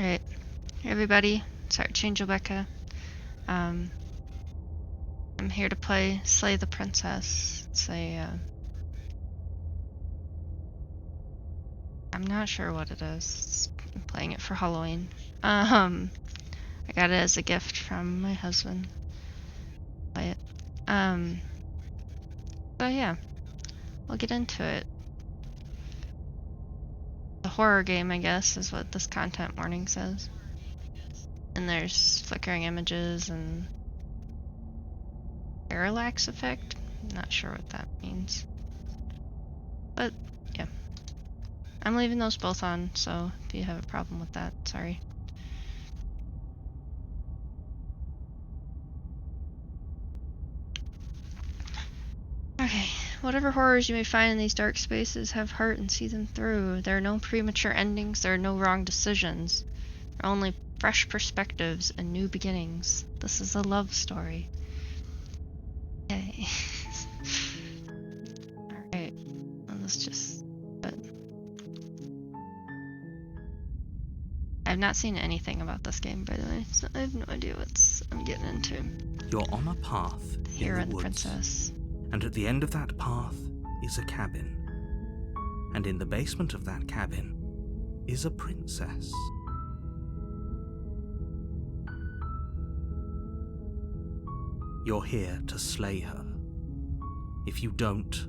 Alright, hey everybody, sorry, Change Rebecca. I'm here to play Slay the Princess. It's I'm not sure what it is. I'm playing it for Halloween. I got it as a gift from my husband. Play it. So yeah, we'll get into it. The horror game, I guess, is what this content warning says. And there's flickering images and parallax effect. I'm not sure what that means. But yeah. I'm leaving those both on, so if you have a problem with that, sorry. Okay, whatever horrors you may find in these dark spaces, have heart and see them through. There are no premature endings, there are no wrong decisions. There are only fresh perspectives and new beginnings. This is a love story. Okay. Alright, let's just... I've not seen anything about this game, by the way, so I have no idea what I'm getting into. You're on a path Hero in and the the woods, Princess. and at the end of that path is a cabin. And in the basement of that cabin is a princess. You're here to slay her. If you don't,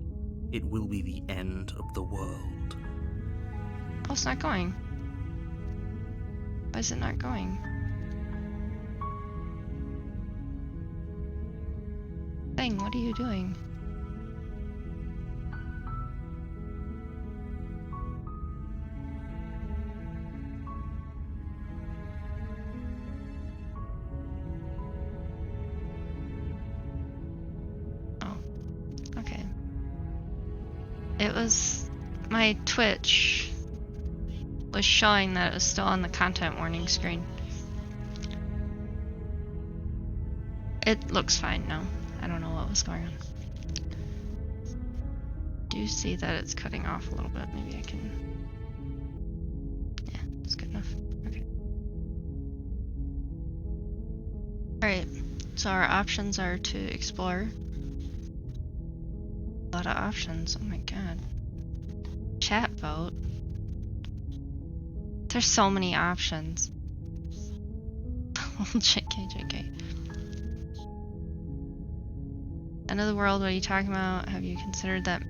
it will be the end of the world. Oh, it's not going. Why is it not going? Thing, what are you doing? Oh, okay. It was... my Twitch was showing that it was still on the content warning screen. It looks fine now. I don't know what was going on. Do you see that it's cutting off a little bit? Maybe I can... Yeah, it's good enough. Okay. Alright, so our options are to explore. A lot of options, oh my god. Chat vote. There's so many options. JK. End of the world, what are you talking about? Have you considered that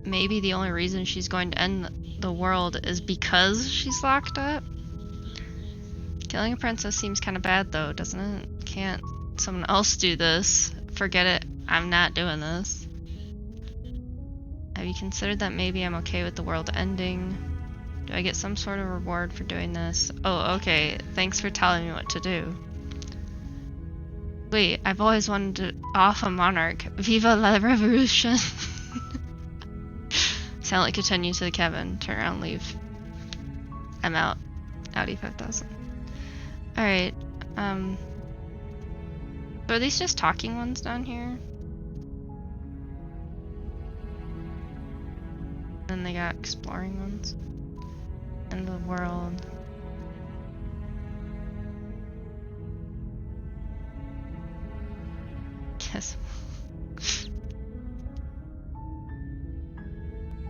maybe the only reason she's going to end the world is because she's locked up? Killing a princess seems kind of bad though, doesn't it? Can't someone else do this? Forget it, I'm not doing this. Have you considered that maybe I'm okay with the world ending? Do I get some sort of reward for doing this? Oh, okay. Thanks for telling me what to do. Wait, I've always wanted to off a monarch. Viva la revolution! Silently continue to the cabin. Turn around, leave. I'm out. Audi 5000. Alright, so are these just talking ones down here? And they got exploring ones. End of the world.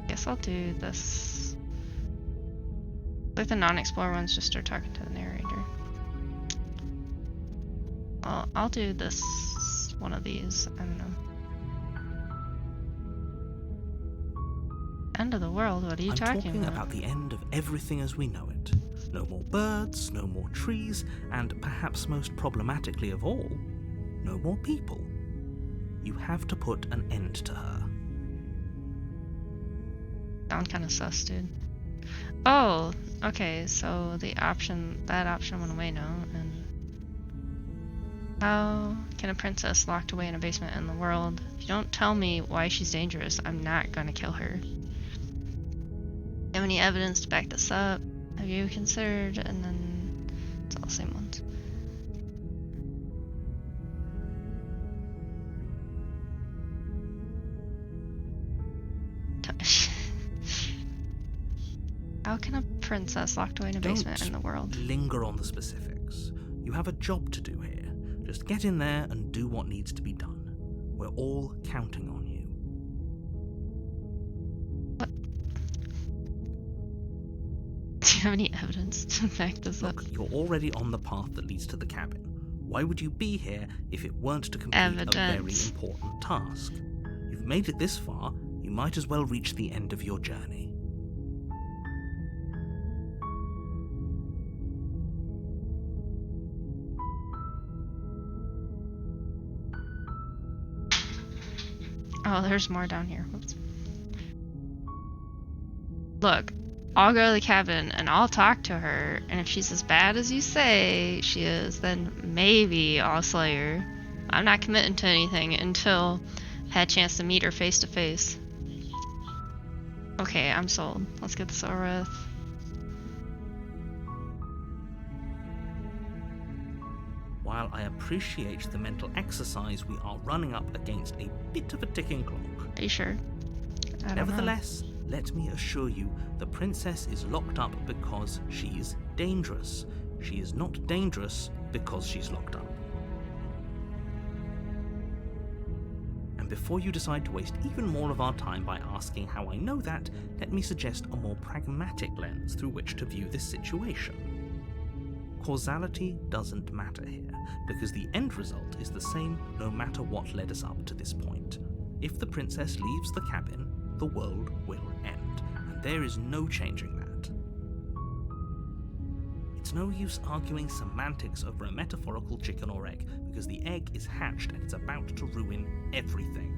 Guess I'll do this. Like the non-explorer ones just start talking to the narrator. Well, I'll do this one of these. I don't know. End of the world? What are you talking about the end of everything as we know it. No more birds, no more trees, and perhaps most problematically of all, no more people. You have to put an end to her. Sound kind of sus, dude. Oh, okay, so that option went away now, and how can a princess locked away in a basement in the world? If you don't tell me why she's dangerous, I'm not gonna kill her. Have any evidence to back this up? Have you considered? And then it's all the same ones. How can a princess locked away in a basement in the world. Linger on the specifics. You have a job to do here. Just get in there and do what needs to be done. We're all counting on you. What? Do you have any evidence to back this up? Look, you're already on the path that leads to the cabin. Why would you be here if it weren't to complete a very important task? You've made it this far, you might as well reach the end of your journey. Oh, there's more down here. Whoops. Look, I'll go to the cabin and I'll talk to her, and if she's as bad as you say she is, then maybe I'll slay her. I'm not committing to anything until I had a chance to meet her face to face. Okay, I'm sold. Let's get this over with. While I appreciate the mental exercise, we are running up against a bit of a ticking clock. Are you sure? I don't Nevertheless, let me assure you, the princess is locked up because she's dangerous. She is not dangerous because she's locked up. And before you decide to waste even more of our time by asking how I know that, let me suggest a more pragmatic lens through which to view this situation. Causality doesn't matter here, because the end result is the same no matter what led us up to this point. If the princess leaves the cabin, the world will end, and there is no changing that. It's no use arguing semantics over a metaphorical chicken or egg, because the egg is hatched and it's about to ruin everything.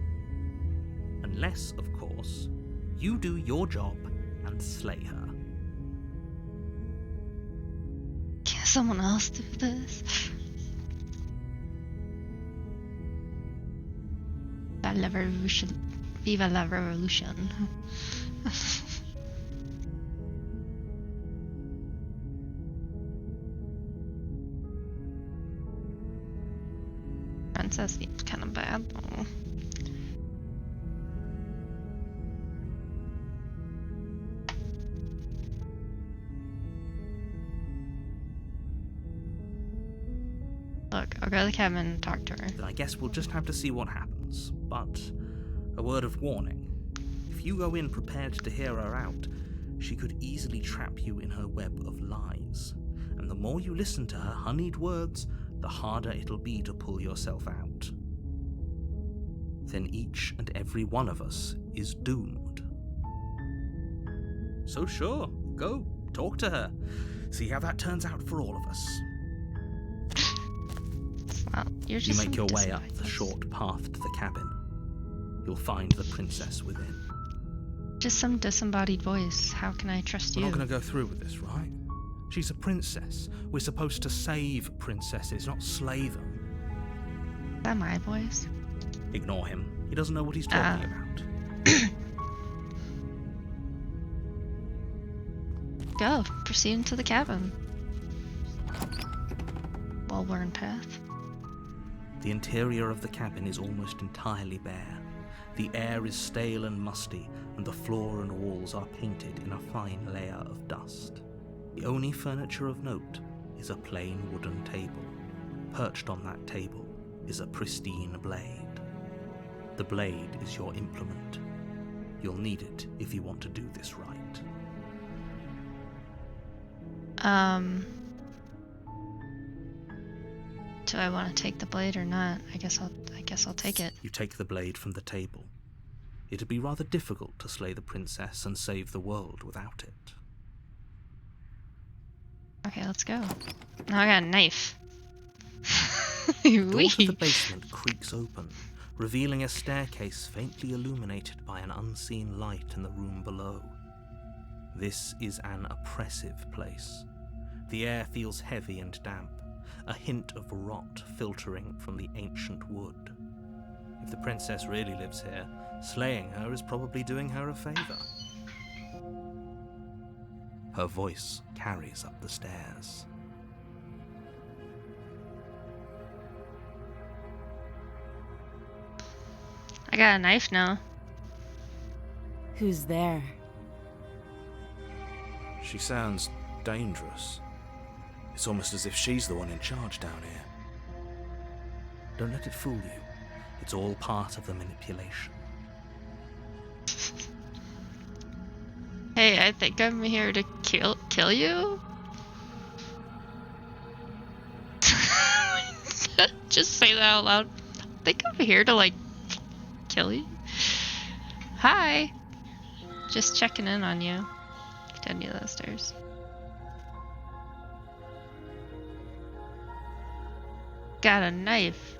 Unless, of course, you do your job and slay her. Can someone else do this? Viva la revolution. Viva la revolution. Princess seems kind of bad though. Look, I'll go to the cabin and talk to her. Then I guess we'll just have to see what happens. But a word of warning. If you go in prepared to hear her out, she could easily trap you in her web of lies. And the more you listen to her honeyed words, the harder it'll be to pull yourself out. Then each and every one of us is doomed. So sure, go, talk to her. See how that turns out for all of us. Well, you're You just make your way up disappointed. the short path to the cabin. You'll find the princess within. Just some disembodied voice. How can I trust We're you? not going to go through with this, right? She's a princess. We're supposed to save princesses, not slay them. Is that my voice? Ignore him. He doesn't know what he's talking about. Go. Proceed into the cabin. Well-worn path. The interior of the cabin is almost entirely bare. The air is stale and musty, and the floor and walls are painted in a fine layer of dust. The only furniture of note is a plain wooden table. Perched on that table is a pristine blade. The blade is your implement. You'll need it if you want to do this right. Do I want to take the blade or not? I guess I'll take it. You take the blade from the table. It'd be rather difficult to slay the princess and save the world without it. Okay, let's go. Now I got a knife. The door to Wee. the basement creaks open, revealing a staircase faintly illuminated by an unseen light in the room below. This is an oppressive place. The air feels heavy and damp, a hint of rot filtering from the ancient wood. If the princess really lives here, slaying her is probably doing her a favor. Her voice carries up the stairs. I got a knife now. Who's there? She sounds dangerous. It's almost as if she's the one in charge down here. Don't let it fool you. It's all part of the manipulation. Hey, I think I'm here to kill you? Just say that out loud. I think I'm here to, like, kill you. Hi. Just checking in on you. Continue those stairs. Got a knife.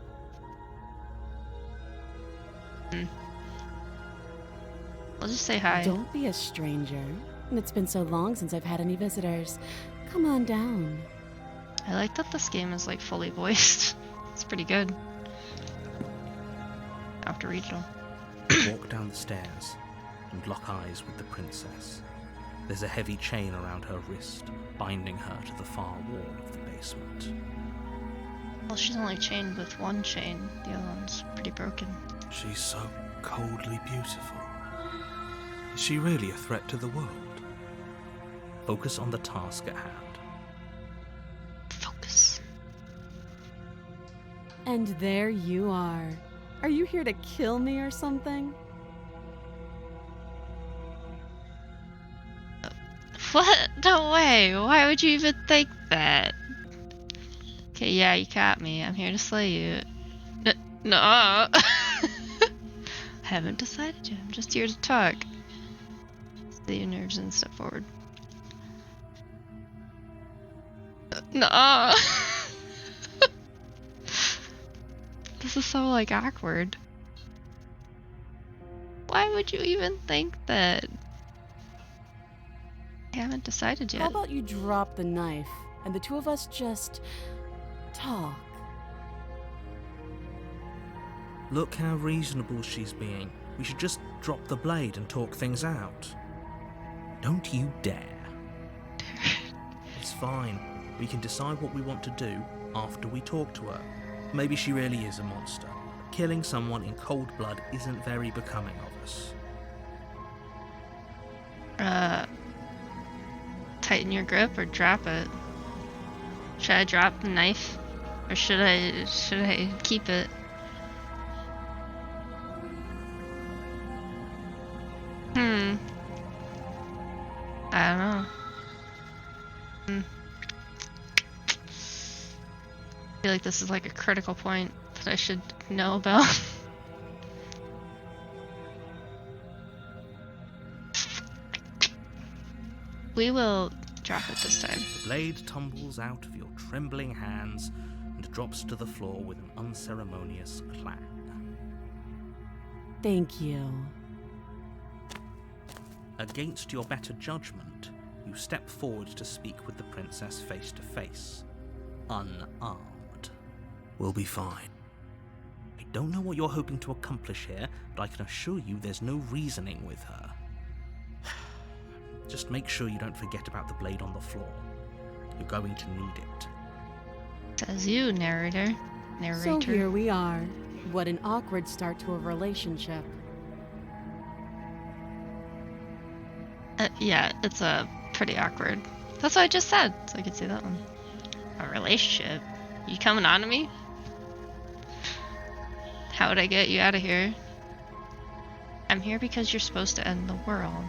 I'll just say hi. Don't be a stranger. It's been so long since I've had any visitors. Come on down. I like that this game is like fully voiced. It's pretty good. After regional. Walk down the stairs and lock eyes with the princess. There's a heavy chain around her wrist, binding her to the far wall of the basement. Well, she's only chained with one chain. The other one's pretty broken. She's so coldly beautiful. Is she really a threat to the world? Focus on the task at hand. Focus. And there you are. Are you here to kill me or something? What? No way. Why would you even think that? Okay, yeah, you caught me. I'm here to slay you. No. I haven't decided yet. I'm just here to talk. Stay your nerves and step forward. No. This is so, like, awkward. Why would you even think that? I haven't decided yet. How about you drop the knife and the two of us just talk? Look how reasonable she's being. We should just drop the blade and talk things out. Don't you dare. It's fine. We can decide what we want to do after we talk to her. Maybe she really is a monster. Killing someone in cold blood isn't very becoming of us. Tighten your grip or drop it. Should I drop the knife? Or should I keep it? I don't know. I feel like this is like a critical point that I should know about. We will drop it this time. The blade tumbles out of your trembling hands and drops to the floor with an unceremonious clang. Thank you. Against your better judgment, you step forward to speak with the princess face to face, unarmed. We'll be fine. I don't know what you're hoping to accomplish here, but I can assure you there's no reasoning with her. Just make sure you don't forget about the blade on the floor. You're going to need it. Says you, narrator. So here we are. What an awkward start to a relationship. Yeah, it's pretty awkward. That's what I just said, so I could say that one. A relationship? You coming on to me? How would I get you out of here? I'm here because you're supposed to end the world.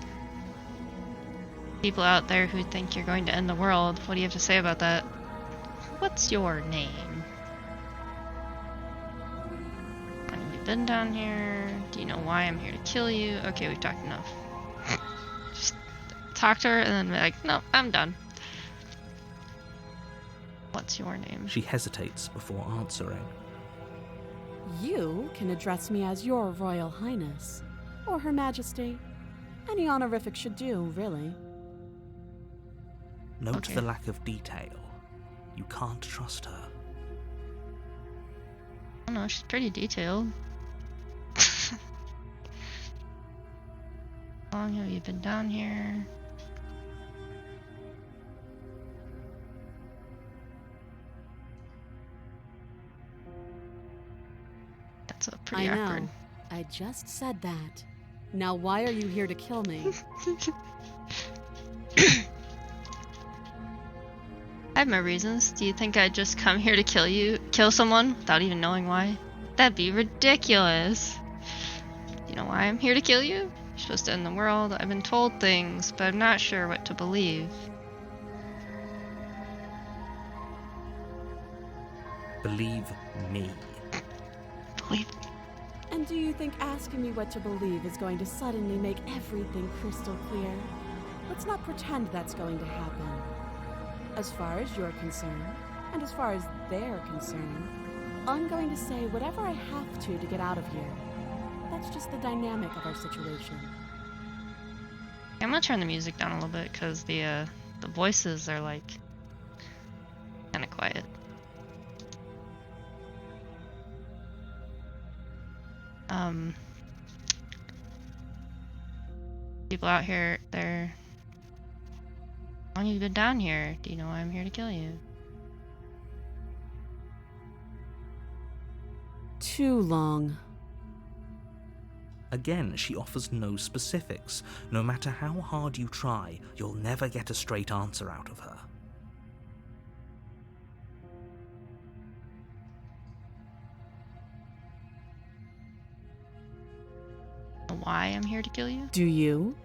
People out there who think you're going to end the world, what do you have to say about that? What's your name? Have you been down here? Do you know why I'm here to kill you? Okay, we've talked enough. Just talk to her and then be like, no, I'm done. What's your name? She hesitates before answering. You can address me as Your Royal Highness, or Her Majesty. Any honorific should do, really. Note the lack of detail. You can't trust her. I don't know, she's pretty detailed. How long have you been down here? That's a pretty I awkward. know. I just said that. Now why are you here to kill me? I have my reasons. Do you think I'd just come here to kill someone without even knowing why? That'd be ridiculous. You know why I'm here to kill you? You're supposed to end the world. I've been told things, but I'm not sure what to believe. Believe me. Believe. And do you think asking me what to believe is going to suddenly make everything crystal clear? Let's not pretend that's going to happen. As far as you're concerned, and as far as they're concerned, I'm going to say whatever I have to get out of here. That's just the dynamic of our situation. I'm gonna turn the music down a little bit because the voices are like kind of quiet. People out here, they're... How long have you been down here? Do you know why I'm here to kill you? Too long. Again, she offers no specifics. No matter how hard you try, you'll never get a straight answer out of her. Why I'm here to kill you? Do you?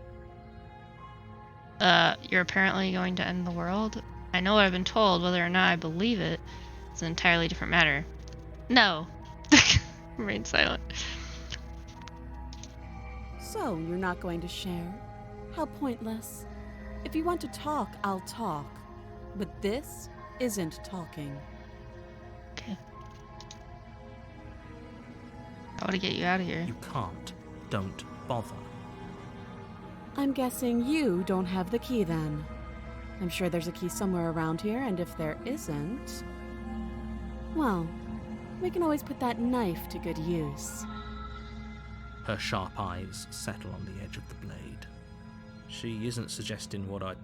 You're apparently going to end the world. I know what I've been told. Whether or not I believe it is an entirely different matter. No. Remain silent. So, you're not going to share? How pointless. If you want to talk, I'll talk. But this isn't talking. Okay. How would I get you out of here? You can't. Don't bother. I'm guessing you don't have the key then. I'm sure there's a key somewhere around here, and if there isn't... well, we can always put that knife to good use. Her sharp eyes settle on the edge of the blade. She isn't suggesting what I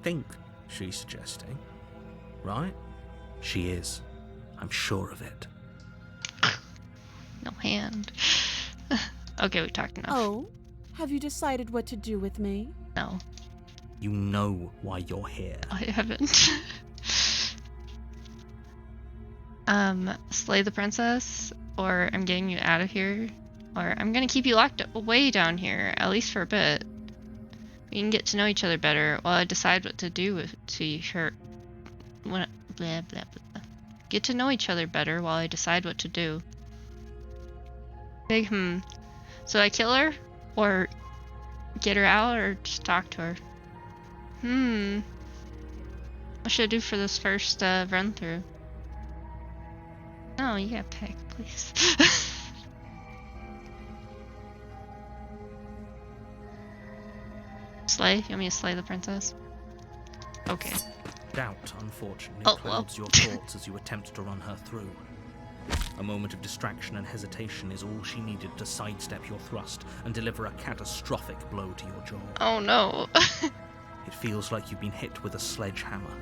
think she's suggesting, right? She is. I'm sure of it. No hand. Okay, we talked enough. Oh? Have you decided what to do with me? No, You know why you're here. I haven't. Slay the princess, or I'm getting you out of here, or I'm gonna keep you locked away down here, at least for a bit. We can get to know each other better while I decide what to do to her. Blah, blah, blah. Get to know each other better while I decide what to do. Big So I kill her? Or get her out, or just talk to her? What should I do for this first run through? No, you gotta pick, please. Slay? You want me to slay the princess? Okay. Doubt, unfortunately, Oh, clouds well. your thoughts as you attempt to run her through. A moment of distraction and hesitation is all she needed to sidestep your thrust and deliver a catastrophic blow to your jaw. Oh no. It feels like you've been hit with a sledgehammer.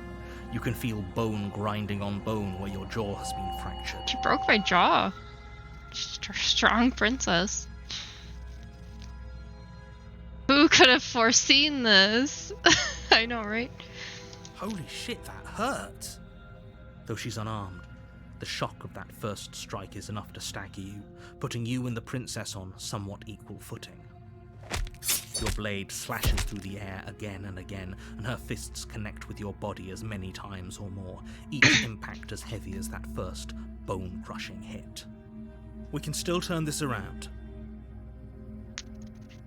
You can feel bone grinding on bone where your jaw has been fractured. She broke my jaw. Strong princess. Who could have foreseen this? I know, right? Holy shit, that hurts! Though she's unarmed, the shock of that first strike is enough to stagger you, putting you and the princess on somewhat equal footing. Your blade slashes through the air again and again, and her fists connect with your body as many times or more, each impact as heavy as that first bone-crushing hit. We can still turn this around.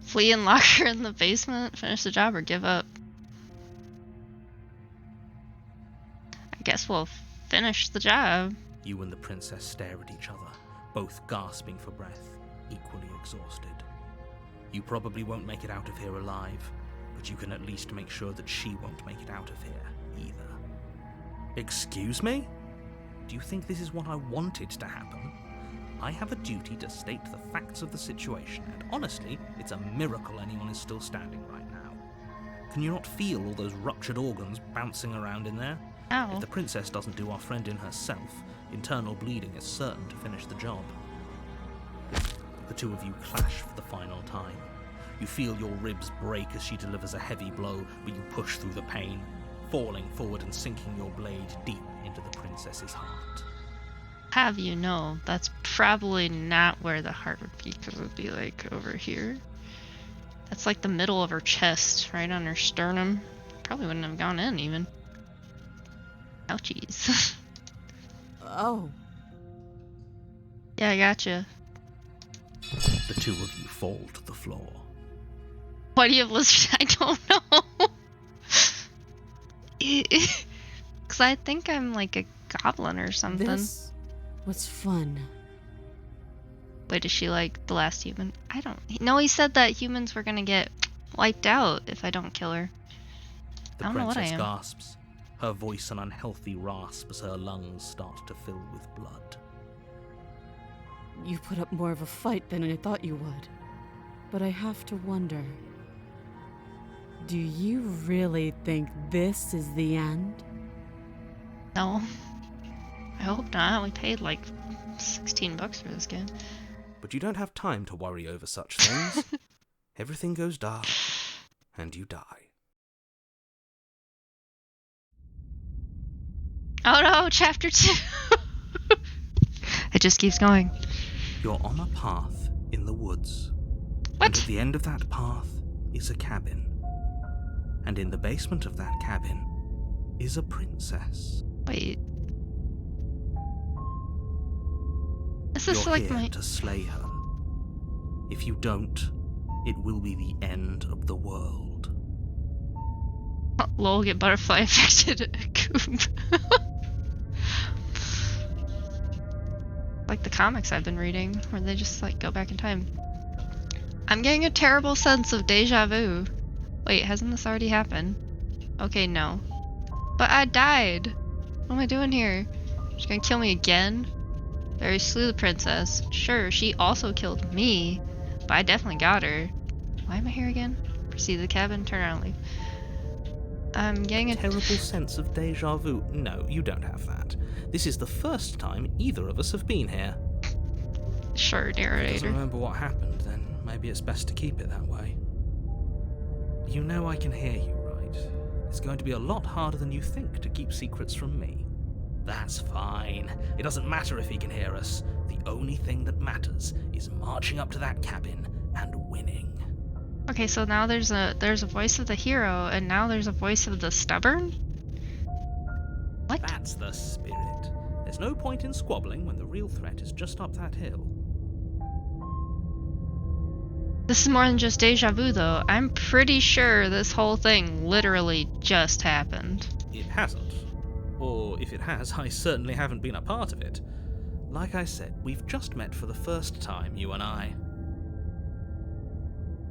Flee and lock her in the basement, finish the job, or give up. I guess we'll finish the job. You and the princess stare at each other, both gasping for breath, equally exhausted. You probably won't make it out of here alive, but you can at least make sure that she won't make it out of here either. Excuse me? Do you think this is what I wanted to happen? I have a duty to state the facts of the situation, and honestly, it's a miracle anyone is still standing right now. Can you not feel all those ruptured organs bouncing around in there? Ow. If the princess doesn't do our friend in herself, internal bleeding is certain to finish the job. The two of you clash for the final time. You feel your ribs break as she delivers a heavy blow, but you push through the pain, falling forward and sinking your blade deep into the princess's heart. Have you know, that's probably not where the heart would be, because it would be like over here. That's like the middle of her chest, right on her sternum. Probably wouldn't have gone in even. Ouchies. Oh, Yeah, I gotcha. The two of you fall to the floor. Why do you have lizard? I don't know. Because I think I'm like a goblin or something. this was fun. Wait, is she like the last human? I don't. No, he said that humans were gonna get wiped out if I don't kill her. The I don't know what I princess am. gasps, her voice an unhealthy rasp as her lungs start to fill with blood. You put up more of a fight than I thought you would. But I have to wonder, do you really think this is the end? No. I hope not. We paid like $16 for this game. But you don't have time to worry over such things. Everything goes dark, and you die. Oh no, chapter 2! It just keeps going. You're on a path in the woods. And What? at the end of that path is a cabin. And in the basement of that cabin is a princess. Wait. This You're is like here my. to slay her. If you don't, it will be the end of the world. Oh, lol, get butterfly affected coop. Like the comics I've been reading, where they just like go back in time. I'm getting a terrible sense of deja vu. Wait, hasn't this already happened? Okay, no. But I died! What am I doing here? She's gonna kill me again? There, slew the princess. Sure, she also killed me, but I definitely got her. Why am I here again? Proceed to the cabin, turn around, leave. I'm getting a Terrible sense of deja vu. No, you don't have that. This is the first time either of us have been here. sure If he doesn't narrator. remember what happened, then maybe it's best to keep it that way. You know I can hear you, right? It's going to be a lot harder than you think to keep secrets from me. That's fine. It doesn't matter if he can hear us. The only thing that matters is marching up to that cabin and winning. Okay, so now there's a voice of the hero, and now there's a voice of the stubborn? What? That's the spirit. There's no point in squabbling when the real threat is just up that hill. This is more than just deja vu, though. I'm pretty sure this whole thing literally just happened. It hasn't. Or if it has, I certainly haven't been a part of it. Like I said, we've just met for the first time, you and I.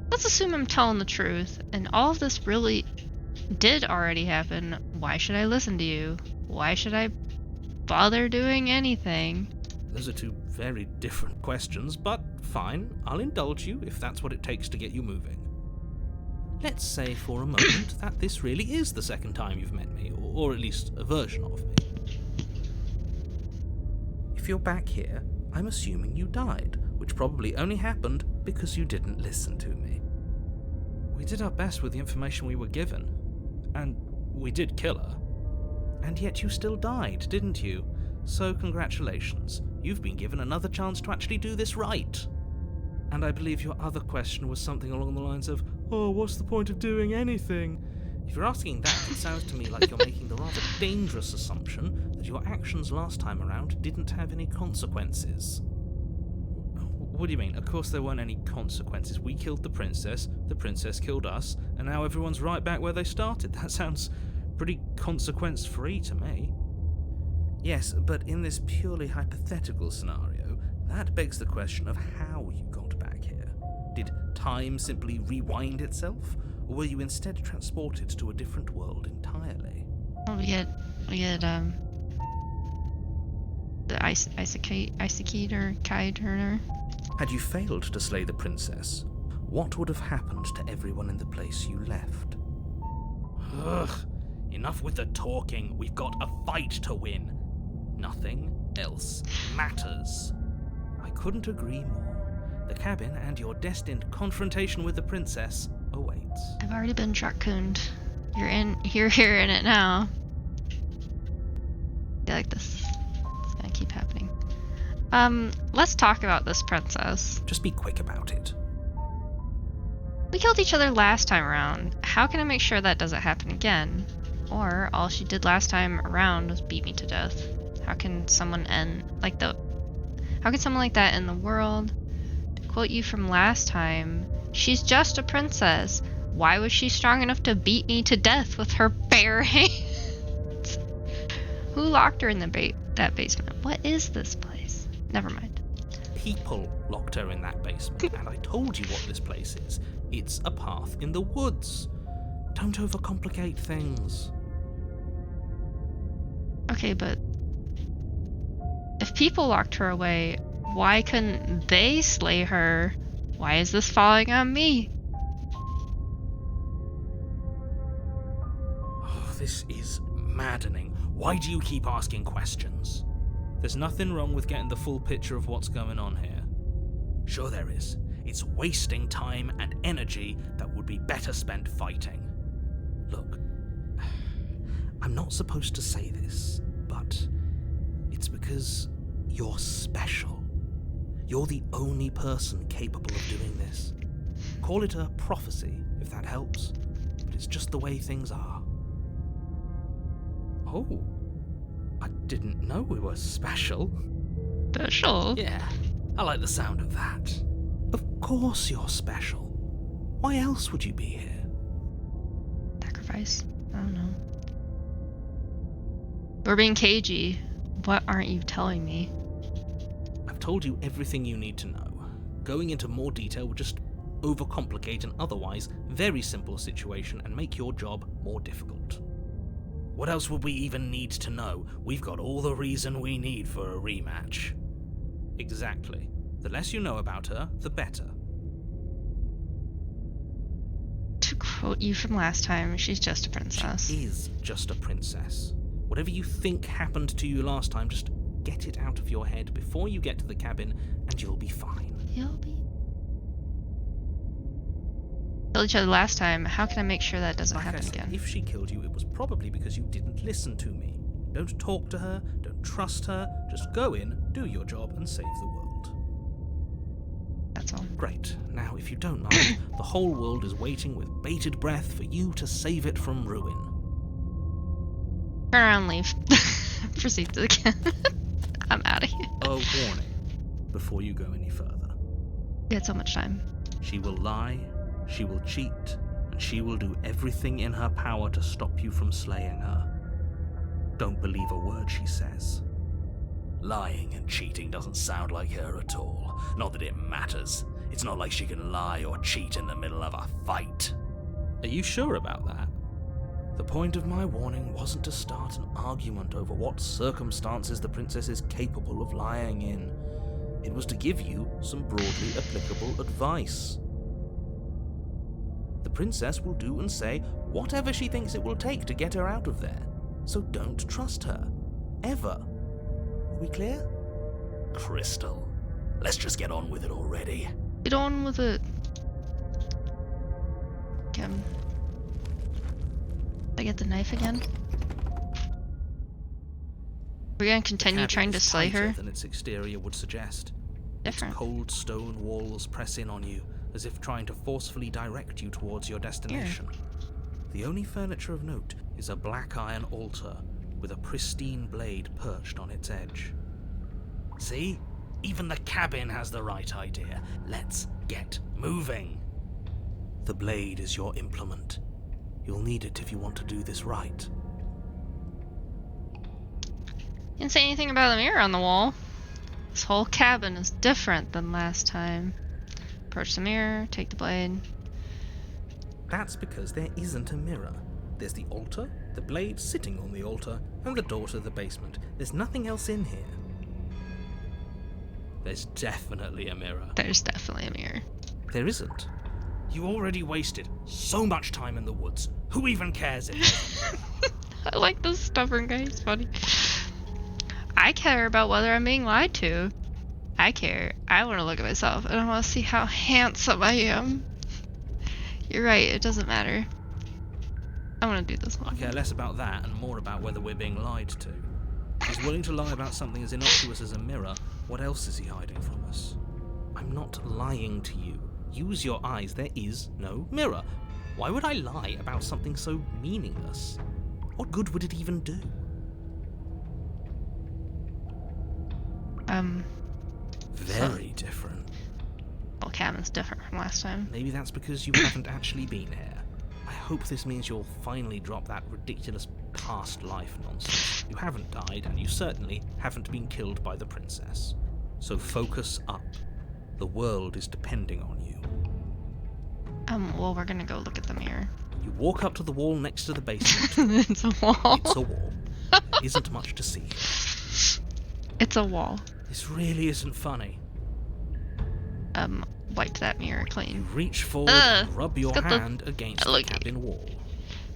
Let's assume I'm telling the truth, and all of this really did already happen. Why should I listen to you? Why should I bother doing anything? Those are two very different questions, but fine, I'll indulge you if that's what it takes to get you moving. Let's say for a moment that this really is the second time you've met me, or at least a version of me. If you're back here, I'm assuming you died, which probably only happened because you didn't listen to me. We did our best with the information we were given, and we did kill her. And yet you still died, didn't you? So congratulations, you've been given another chance to actually do this right. And I believe your other question was something along the lines of, oh, what's the point of doing anything? If you're asking that, it sounds to me like you're making the rather dangerous assumption that your actions last time around didn't have any consequences. What do you mean? Of course there weren't any consequences. We killed the princess killed us, and now everyone's right back where they started. That sounds pretty consequence-free to me. Yes, but in this purely hypothetical scenario, that begs the question of how you got back here. Did time simply rewind itself, or were you instead transported to a different world entirely? Oh, we get the Isakite or Kai Turner. Had you failed to slay the princess, what would have happened to everyone in the place you left? Ugh, enough with the talking. We've got a fight to win. Nothing else matters. I couldn't agree more. The cabin and your destined confrontation with the princess awaits. I've already been raccooned. You're here in it now. I feel like this is gonna keep happening. Let's talk about this princess. Just be quick about it. We killed each other last time around. How can I make sure that doesn't happen again? Or all she did last time around was beat me to death. How can someone like that in the world? To quote you from last time, she's just a princess. Why was she strong enough to beat me to death with her bare hands? Who locked her in that basement? What is this place? Never mind. People locked her in that basement, and I told you what this place is. It's a path in the woods. Don't overcomplicate things. Okay, but if people locked her away, why couldn't they slay her? Why is this falling on me? Oh, this is maddening. Why do you keep asking questions? There's nothing wrong with getting the full picture of what's going on here. Sure there is. It's wasting time and energy that would be better spent fighting. Look, I'm not supposed to say this, but it's because you're special. You're the only person capable of doing this. Call it a prophecy, if that helps, but it's just the way things are. Oh, I didn't know we were special. Special? Yeah, I like the sound of that. Of course you're special. Why else would you be here? Sacrifice? I don't know. We're being cagey. What aren't you telling me? I've told you everything you need to know. Going into more detail would just overcomplicate an otherwise very simple situation and make your job more difficult. What else would we even need to know? We've got all the reason we need for a rematch. Exactly. The less you know about her, the better. To quote you from last time, she's just a princess. She is just a princess. Whatever you think happened to you last time, just get it out of your head before you get to the cabin, and you'll be fine. You'll be. Killed each other last time. How can I make sure that doesn't Like I happen said, again? if she killed you, it was probably because you didn't listen to me. Don't talk to her, don't trust her, just go in, do your job, and save the world. That's all. Great. Now, if you don't mind, the whole world is waiting with bated breath for you to save it from ruin. Turn around and leave. Proceed to the cabin. I'm out of here. A warning before you go any further. We had so much time. She will lie, she will cheat, and she will do everything in her power to stop you from slaying her. Don't believe a word she says. Lying and cheating doesn't sound like her at all. Not that it matters. It's not like she can lie or cheat in the middle of a fight. Are you sure about that? The point of my warning wasn't to start an argument over what circumstances the princess is capable of lying in. It was to give you some broadly applicable advice. The princess will do and say whatever she thinks it will take to get her out of there. So don't trust her. Ever. Are we clear? Crystal, let's just get on with it already. Get on with it. I get the knife again? We're gonna continue trying to slay her? Than its exterior would suggest. Different. Its cold stone walls press in on you, as if trying to forcefully direct you towards your destination. The only furniture of note is a black iron altar with a pristine blade perched on its edge. See? Even the cabin has the right idea. Let's get moving. The blade is your implement. You'll need it if you want to do this right. Didn't say anything about the mirror on the wall. This whole cabin is different than last time. Approach the mirror, take the blade. That's because there isn't a mirror. There's the altar, the blade sitting on the altar, and the door to the basement. There's nothing else in here. There's definitely a mirror. There's definitely a mirror. There isn't. You already wasted so much time in the woods. Who even cares if... I like this stubborn guy, he's funny. I care about whether I'm being lied to. I care. I want to look at myself and I want to see how handsome I am. You're right, it doesn't matter. I want to do this I one. care less about that and more about whether we're being lied to. He's willing to lie about something as innocuous as a mirror. What else is he hiding from us? I'm not lying to you. Use your eyes. There is no mirror. Why would I lie about something so meaningless? What good would it even do? Very different. Well, cabin's different from last time. Maybe that's because you haven't actually been here. I hope this means you'll finally drop that ridiculous past life nonsense. You haven't died, and you certainly haven't been killed by the princess. So focus up. The world is depending on you. Well, we're gonna go look at the mirror. You walk up to the wall next to the basement. It's a wall. It's a wall. There isn't much to see. It's a wall. This really isn't funny. Wipe that mirror clean. You reach forward and rub your got the- hand against the cabin wall.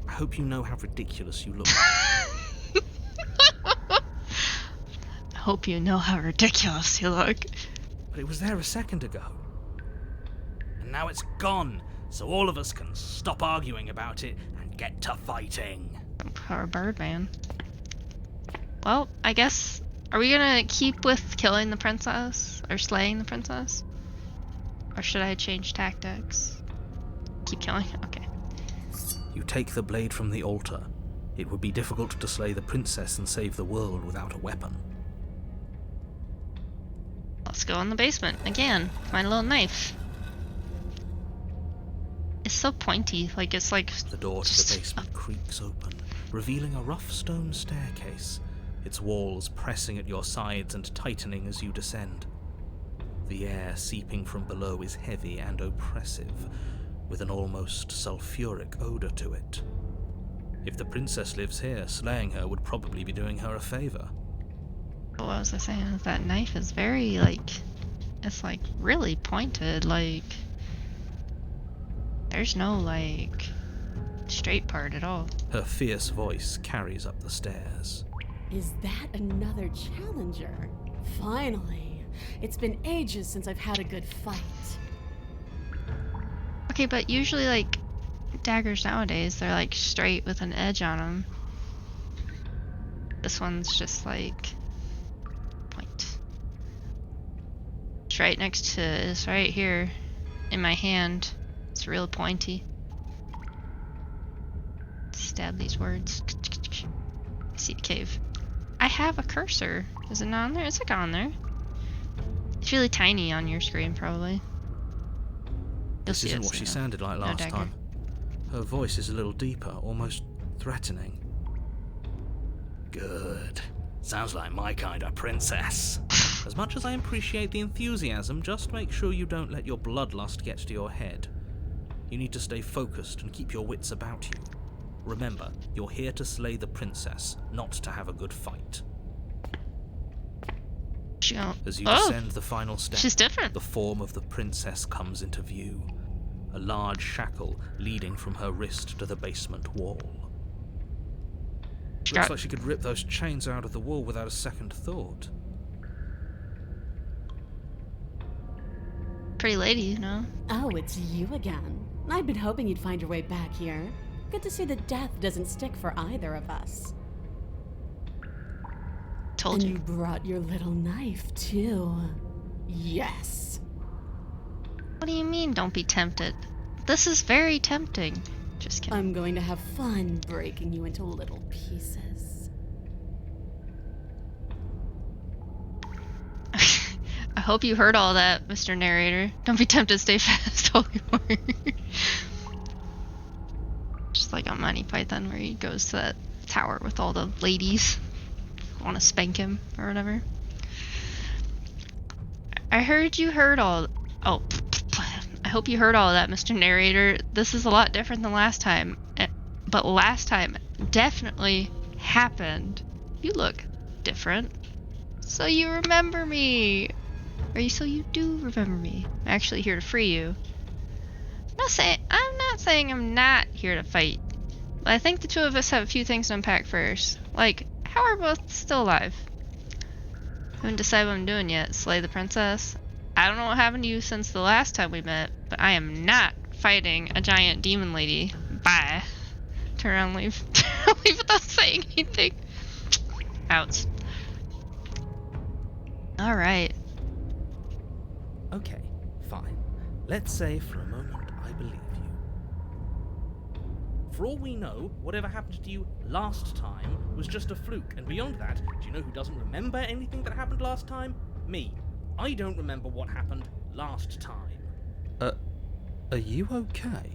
I hope you know how ridiculous you look. I hope you know how ridiculous you look. But it was there a second ago. And now it's gone, so all of us can stop arguing about it and get to fighting. Or a bird man. Well, I guess... Are we gonna keep with killing the princess? Or slaying the princess? Or should I change tactics? Keep killing? Okay. You take the blade from the altar. It would be difficult to slay the princess and save the world without a weapon. Let's go in the basement again. My little knife. It's so pointy. Like, it's like... The door to the basement creaks open, revealing a rough stone staircase, its walls pressing at your sides and tightening as you descend. The air seeping from below is heavy and oppressive, with an almost sulphuric odor to it. If the princess lives here, slaying her would probably be doing her a favor. What was I saying? That knife is very, like... It's, like, really pointed, like... There's no, like... straight part at all. Her fierce voice carries up the stairs. Is that another challenger? Finally. It's been ages since I've had a good fight. Okay, but usually, like, daggers nowadays, they're, like, straight with an edge on them. This one's just, like... point. It's right next to... It's right here. In my hand. It's real pointy. Stab these words. I see the cave. I have a cursor. Is it not on there? It's like on there. It's really tiny on your screen, probably. This isn't what she sounded like last dagger. time. Her voice is a little deeper, almost threatening. Good. Sounds like my kind of princess. As much as I appreciate the enthusiasm, just make sure you don't let your bloodlust get to your head. You need to stay focused and keep your wits about you. Remember, you're here to slay the princess, not to have a good fight. As you descend the final step, she's different. the form of the princess comes into view. A large shackle leading from her wrist to the basement wall. Looks like she could rip those chains out of the wall without a second thought. Pretty lady, you know. Oh, it's you again. I'd been hoping you'd find your way back here. Good to see that death doesn't stick for either of us. Told And you. you brought your little knife, too. Yes. What do you mean, don't be tempted? This is very tempting. Just kidding. I'm going to have fun breaking you into little pieces. I hope you heard all that, Mr. Narrator. Don't be tempted, stay fast. Holy moly. Just like on Monty Python, where he goes to that tower with all the ladies who want to spank him or whatever. I heard you heard all... Oh, I hope you heard all of that, Mr. Narrator. This is a lot different than last time. But last time definitely happened. You look different. So you remember me. So you do remember me. I'm actually here to free you. I'm not saying I'm not here to fight. But I think the two of us have a few things to unpack first. Like, how are we both still alive? Haven't decided what I'm doing yet. Slay the princess? I don't know what happened to you since the last time we met, but I am not fighting a giant demon lady. Bye. turn around and leave. Leave without saying anything. Ouch. Alright. Okay, fine. Let's say for a moment I believe you. For all we know, whatever happened to you last time was just a fluke, and beyond that, do you know who doesn't remember anything that happened last time? Me. I don't remember what happened last time. Are you okay?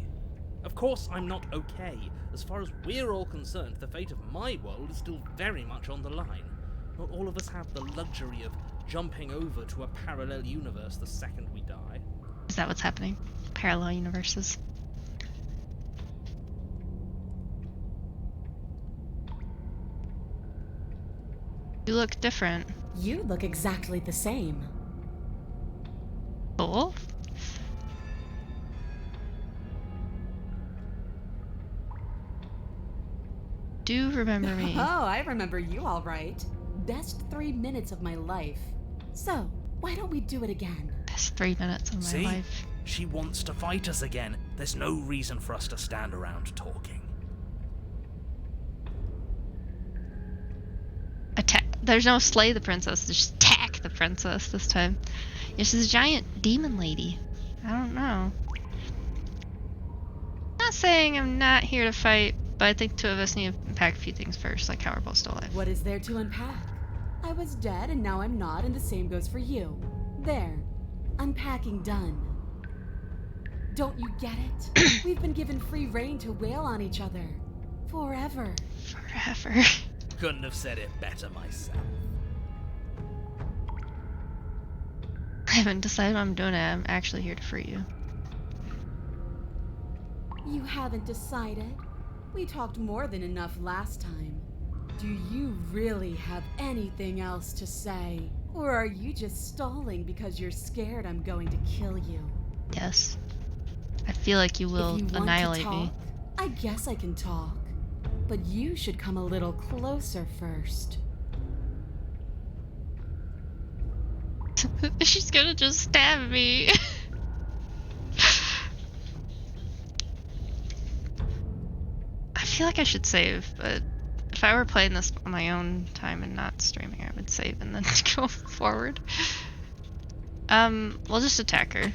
Of course I'm not okay. As far as we're all concerned, the fate of my world is still very much on the line. Not all of us have the luxury of jumping over to a parallel universe the second we die. Is that what's happening? Parallel universes. You look different. You look exactly the same. Cool. Do remember me. Oh, I remember you all right. Best 3 minutes of my life. So, why don't we do it again? Best 3 minutes of my See? life. She wants to fight us again. There's no reason for us to stand around talking. Attack. There's no slay the princess. Just attack the princess this time. Yeah, she's a giant demon lady. I don't know. Not saying I'm not here to fight, but I think two of us need to unpack a few things first, like how we're both still alive. What is there to unpack? I was dead and now I'm not, and the same goes for you. There. Unpacking done. Don't you get it? We've been given free rein to wail on each other. Forever. Forever. Couldn't have said it better myself. I haven't decided what I'm doing. I'm actually here to free you. You haven't decided? We talked more than enough last time. Do you really have anything else to say? Or are you just stalling because you're scared I'm going to kill you? Yes. I feel like you will If you want annihilate to talk, me. I guess I can talk. But you should come a little closer first. She's gonna just stab me. I feel like I should save, but if I were playing this on my own time and not streaming, I would save and then go forward. We'll just attack her.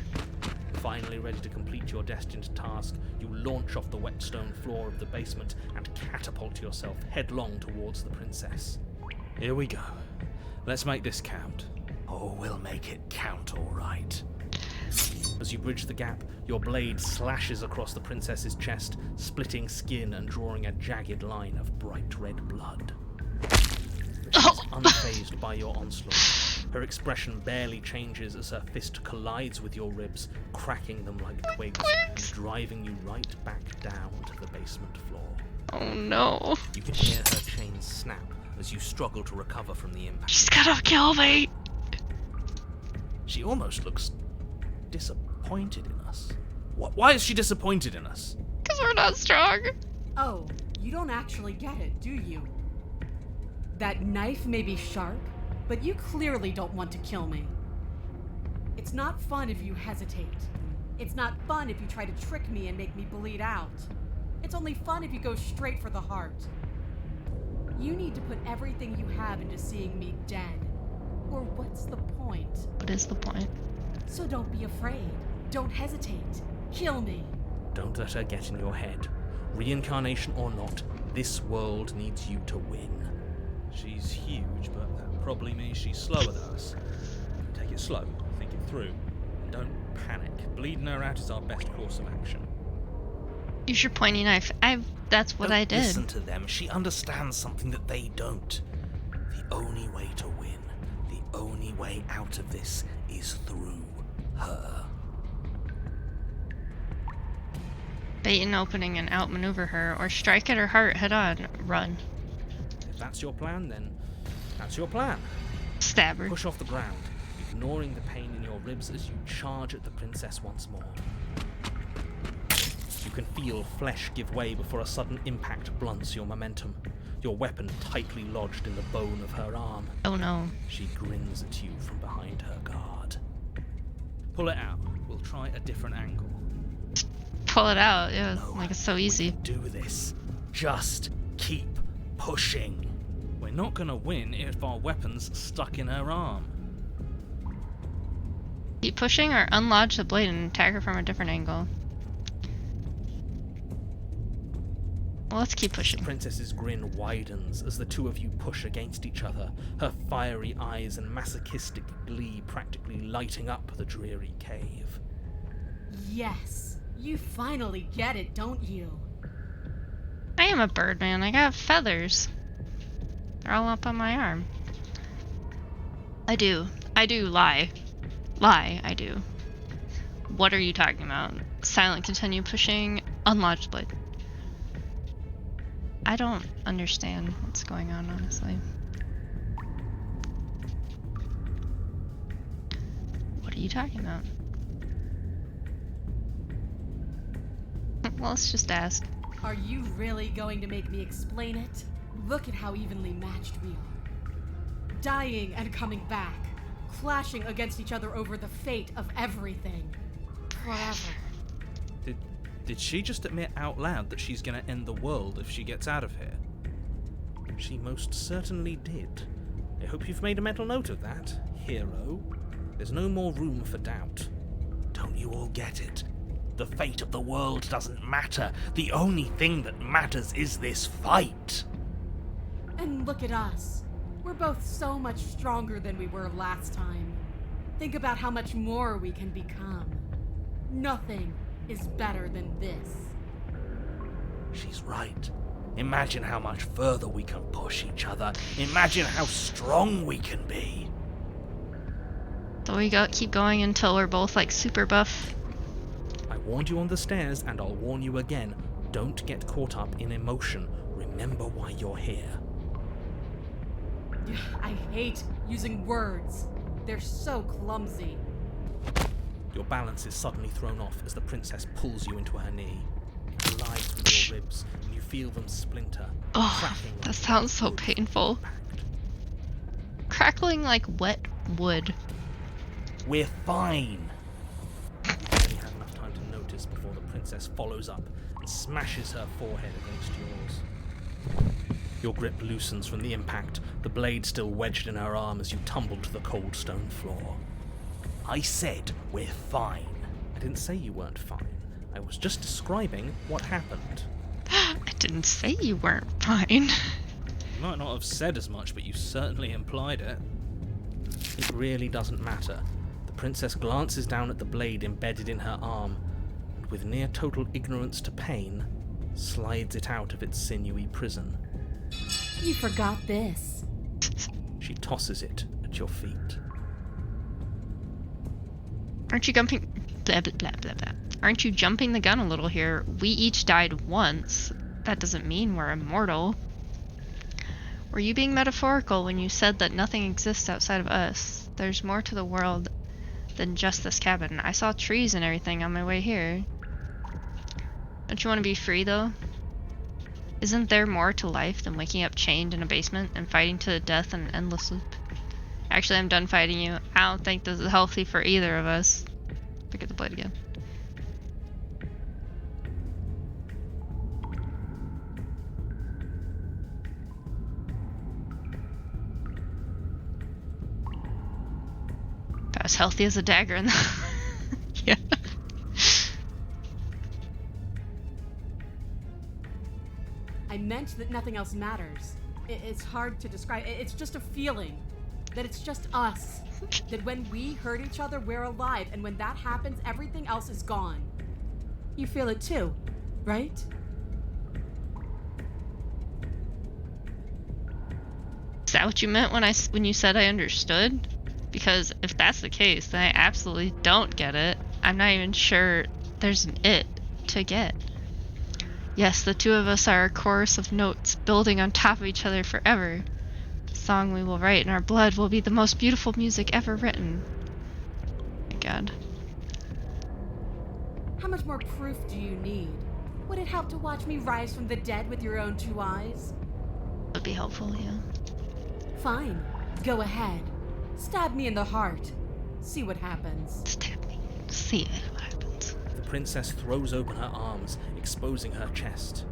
Finally ready to complete your destined task, you launch off the wet stone floor of the basement and catapult yourself headlong towards the princess. Here we go. Let's make this count. Oh, we'll make it count, all right. As you bridge the gap, your blade slashes across the princess's chest, splitting skin and drawing a jagged line of bright red blood. She's unfazed by your onslaught. Her expression barely changes as her fist collides with your ribs, cracking them like twigs, and driving you right back down to the basement floor. Oh no. You can hear her chains snap as you struggle to recover from the impact. She's gonna kill me. She almost looks disappointed in us. Why is she disappointed in us? Because we're not strong. Oh, you don't actually get it, do you? That knife may be sharp, but you clearly don't want to kill me. It's not fun if you hesitate. It's not fun if you try to trick me and make me bleed out. It's only fun if you go straight for the heart. You need to put everything you have into seeing me dead. Or what's the point? What is the point? So don't be afraid. Don't hesitate. Kill me. Don't let her get in your head. Reincarnation or not, this world needs you to win. She's huge, but that probably means she's slower than us. Take it slow, think it through, and don't panic. Bleeding her out is our best course of action. Use your pointy knife. That's what Don't I did. Listen to them. She understands something that they don't. The only way to win, the only way out of this is through her. Bait an opening and outmaneuver her, or strike at her heart head on. Run. If that's your plan, then that's your plan. Stab her. Push off the ground, ignoring the pain in your ribs as you charge at the princess once more. You can feel flesh give way before a sudden impact blunts your momentum, your weapon tightly lodged in the bone of her arm. Oh no. She grins at you from behind her guard. Pull it out. We'll try a different angle. Pull it out. Yeah, No, like it's so we easy. can do this. Just keep pushing. We're not gonna win if our weapon's stuck in her arm. Keep pushing or unlodge the blade and attack her from a different angle. Well, let's keep The pushing. princess's grin widens as the two of you push against each other, her fiery eyes and masochistic glee practically lighting up the dreary cave. Yes, you finally get it, don't you? I am a bird man. I got feathers. They're all up on my arm. I do lie. I do. What are you talking about? Silent, continue pushing, unlodge the blade. I don't understand what's going on, honestly. What are you talking about? Well, let's just ask. Are you really going to make me explain it? Look at how evenly matched we are. Dying and coming back. Clashing against each other over the fate of everything. Forever. Did she just admit out loud that she's gonna end the world if she gets out of here? She most certainly did. I hope you've made a mental note of that, hero. There's no more room for doubt. Don't you all get it? The fate of the world doesn't matter. The only thing that matters is this fight. And look at us. We're both so much stronger than we were last time. Think about how much more we can become. Nothing is better than this. She's right. Imagine how much further we can push each other. Imagine how strong we can be. So we keep going until we're both like super buff. I warned you on the stairs, and I'll warn you again. Don't get caught up in emotion. Remember why you're here. I hate using words. They're so clumsy. Your balance is suddenly thrown off as the princess pulls you into her knee. It glides through your ribs, and you feel them splinter, Oh, cracking like that sounds so wood painful. impact. Crackling like wet wood. We're fine. You only have enough time to notice before the princess follows up and smashes her forehead against yours. Your grip loosens from the impact, the blade still wedged in her arm as you tumble to the cold stone floor. I said we're fine. I didn't say you weren't fine. I was just describing what happened. I didn't say you weren't fine. You might not have said as much, but you certainly implied it. It really doesn't matter. The princess glances down at the blade embedded in her arm, and with near total ignorance to pain, slides it out of its sinewy prison. You forgot this. She tosses it at your feet. Aren't you jumping? Blah, blah, blah, blah, blah. Aren't you jumping the gun a little here? We each died once. That doesn't mean we're immortal. Were you being metaphorical when you said that nothing exists outside of us? There's more to the world than just this cabin. I saw trees and everything on my way here. Don't you want to be free, though? Isn't there more to life than waking up chained in a basement and fighting to the death in an endless loop? Actually, I'm done fighting you. I don't think this is healthy for either of us. Look at the blade again. About as healthy as a dagger in the... Yeah. I meant that nothing else matters. It's hard to describe. It's just a feeling. That it's just us. That when we hurt each other, we're alive. And when that happens, everything else is gone. You feel it too, right? Is that what you meant when you said I understood? Because if that's the case, then I absolutely don't get it. I'm not even sure there's an it to get. Yes, the two of us are a chorus of notes building on top of each other forever. The song we will write in our blood will be the most beautiful music ever written. My God. How much more proof do you need? Would it help to watch me rise from the dead with your own two eyes? Would be helpful, yeah. Fine. Go ahead. Stab me in the heart. See what happens. Stab me. See what happens. The princess throws open her arms, exposing her chest.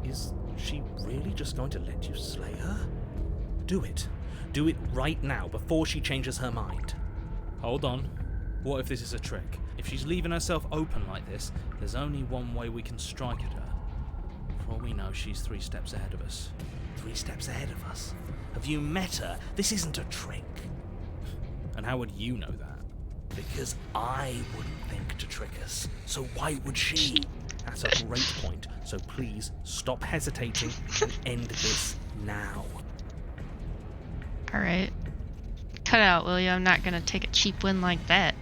Is She really just going to let you slay her? Do it. Do it right now, before she changes her mind. Hold on. What if this is a trick? If she's leaving herself open like this, there's only one way we can strike at her. For all we know, she's 3 steps ahead of us. 3 steps ahead of us? Have you met her? This isn't a trick. And how would you know that? Because I wouldn't think to trick us, so why would she? That's a great point, so please stop hesitating and end this now. Alright. Cut out, will you? I'm not gonna take a cheap win like that.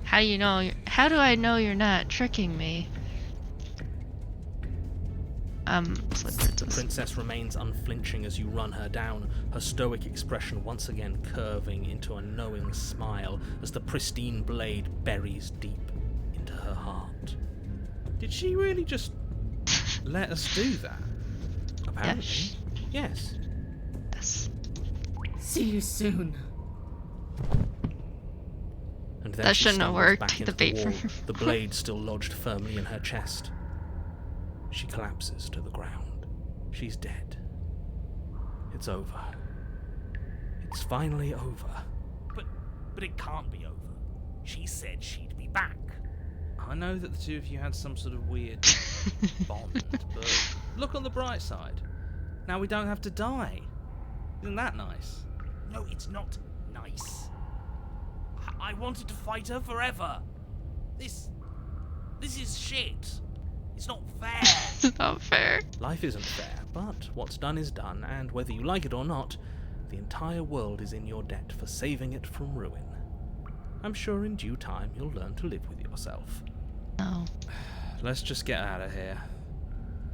How do I know you're not tricking me? Slip The princess. princess remains unflinching as you run her down, her stoic expression once again curving into a knowing smile as the pristine blade buries deep into her heart. Did she really just let us do that? Apparently. Yes. Yes. See you soon. And then That she shouldn't have stumbles worked. back The into bait the from wall, her. the blade still lodged firmly in her chest. She collapses to the ground. She's dead. It's over. It's finally over. But it can't be over. She said she'd be back. I know that the two of you had some sort of weird bond, but look on the bright side. Now we don't have to die. Isn't that nice? No, it's not nice. I wanted to fight her forever. This is shit. It's not fair. It's not fair. Life isn't fair, but what's done is done, and whether you like it or not, the entire world is in your debt for saving it from ruin. I'm sure in due time you'll learn to live with yourself. No. Let's just get out of here.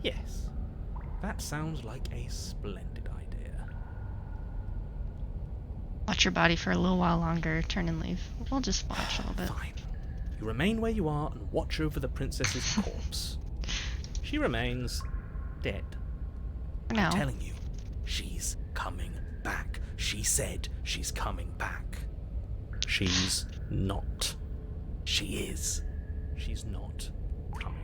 Yes, that sounds like a splendid idea. Watch your body for a little while longer, turn and leave. We'll just watch a little bit. Fine. You remain where you are and watch over the princess's corpse. She remains dead. For now. I'm telling you, she's coming back. She said she's coming back. She's not. She is. She's not coming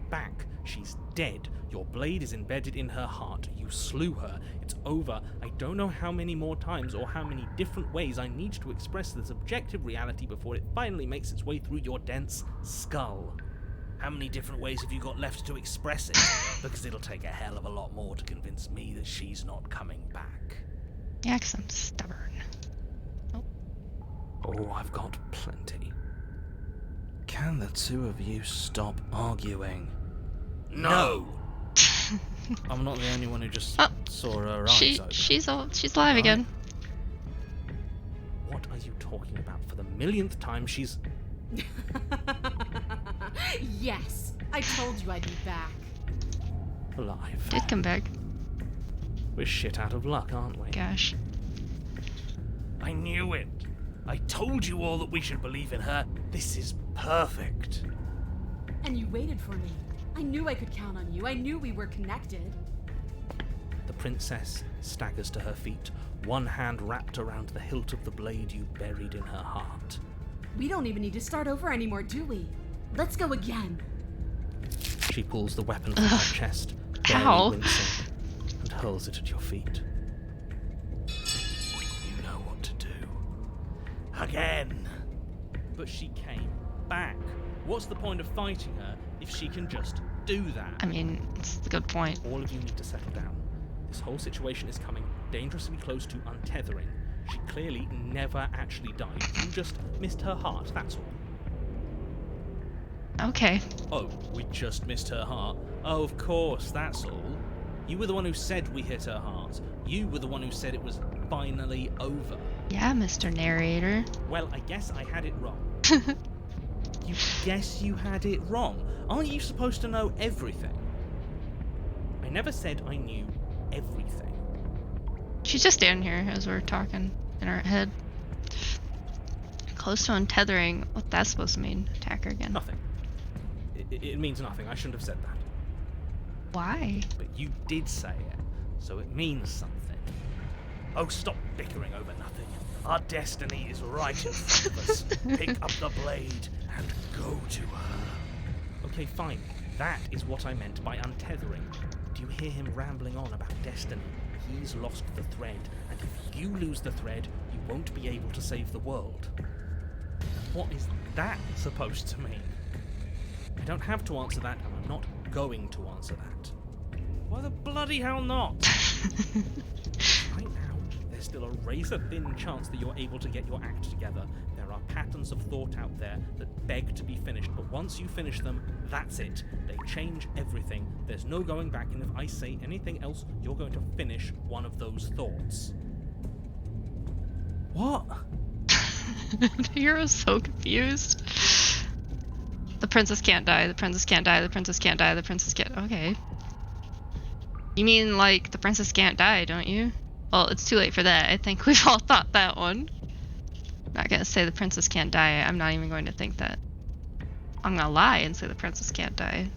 back. She's dead. Your blade is embedded in her heart. You slew her. It's over. I don't know how many more times or how many different ways I need to express this objective reality before it finally makes its way through your dense skull. How many different ways have you got left to express it? Because it'll take a hell of a lot more to convince me that she's not coming back. Yeah, 'cause I'm stubborn. Oh, I've got plenty. Can the two of you stop arguing? No! I'm not the only one who just Oh, saw her eyes open. She's alive Right. again. What are you talking about? For the millionth time, she's... Yes, I told you I'd be back. alive. Did come back. We're shit out of luck, aren't we? Gosh. I knew it. I told you all that we should believe in her. This is perfect. And you waited for me. I knew I could count on you. I knew we were connected. The princess staggers to her feet, one hand wrapped around the hilt of the blade you buried in her heart. We don't even need to start over anymore, do we? Let's go again. She pulls the weapon from her chest, barely Ow. wincing, and hurls it at your feet. You know what to do. Again. But she came back. What's the point of fighting her if she can just do that? I mean, it's a good point. All of you need to settle down. This whole situation is coming dangerously close to untethering. She clearly never actually died. You just missed her heart, that's all. Okay. Oh, we just missed her heart? Oh, of course, that's all. You were the one who said we hit her heart. You were the one who said it was finally over. Yeah, Mr. Narrator. Well, I guess I had it wrong. You guess you had it wrong? Aren't you supposed to know everything? I never said I knew everything. She's just down here as we're talking in our head. Close to untethering. What's that supposed to mean? Attack her again. Nothing. It means nothing. I shouldn't have said that. Why? But you did say it, so it means something. Oh, stop bickering over nothing. Our destiny is right in front of us. Pick up the blade and go to her. Okay, fine. That is what I meant by untethering. Do you hear him rambling on about destiny, he's lost the thread, and if you lose the thread, you won't be able to save the world. What is that supposed to mean? I don't have to answer that, and I'm not going to answer that. Why the bloody hell not? Right now, there's still a razor-thin chance that you're able to get your act together. There are patterns of thought out there that beg to be finished, but once you finish them, that's it. They change everything. There's no going back, and if I say anything else, you're going to finish one of those thoughts. What? The hero's so confused. The princess can't die, the princess can't die, the princess can't die, the princess can't... Okay. You mean, like, the princess can't die, don't you? Well, it's too late for that. I think we've all thought that one. I'm not gonna say the princess can't die. I'm not even going to think that. I'm gonna lie and say the princess can't die.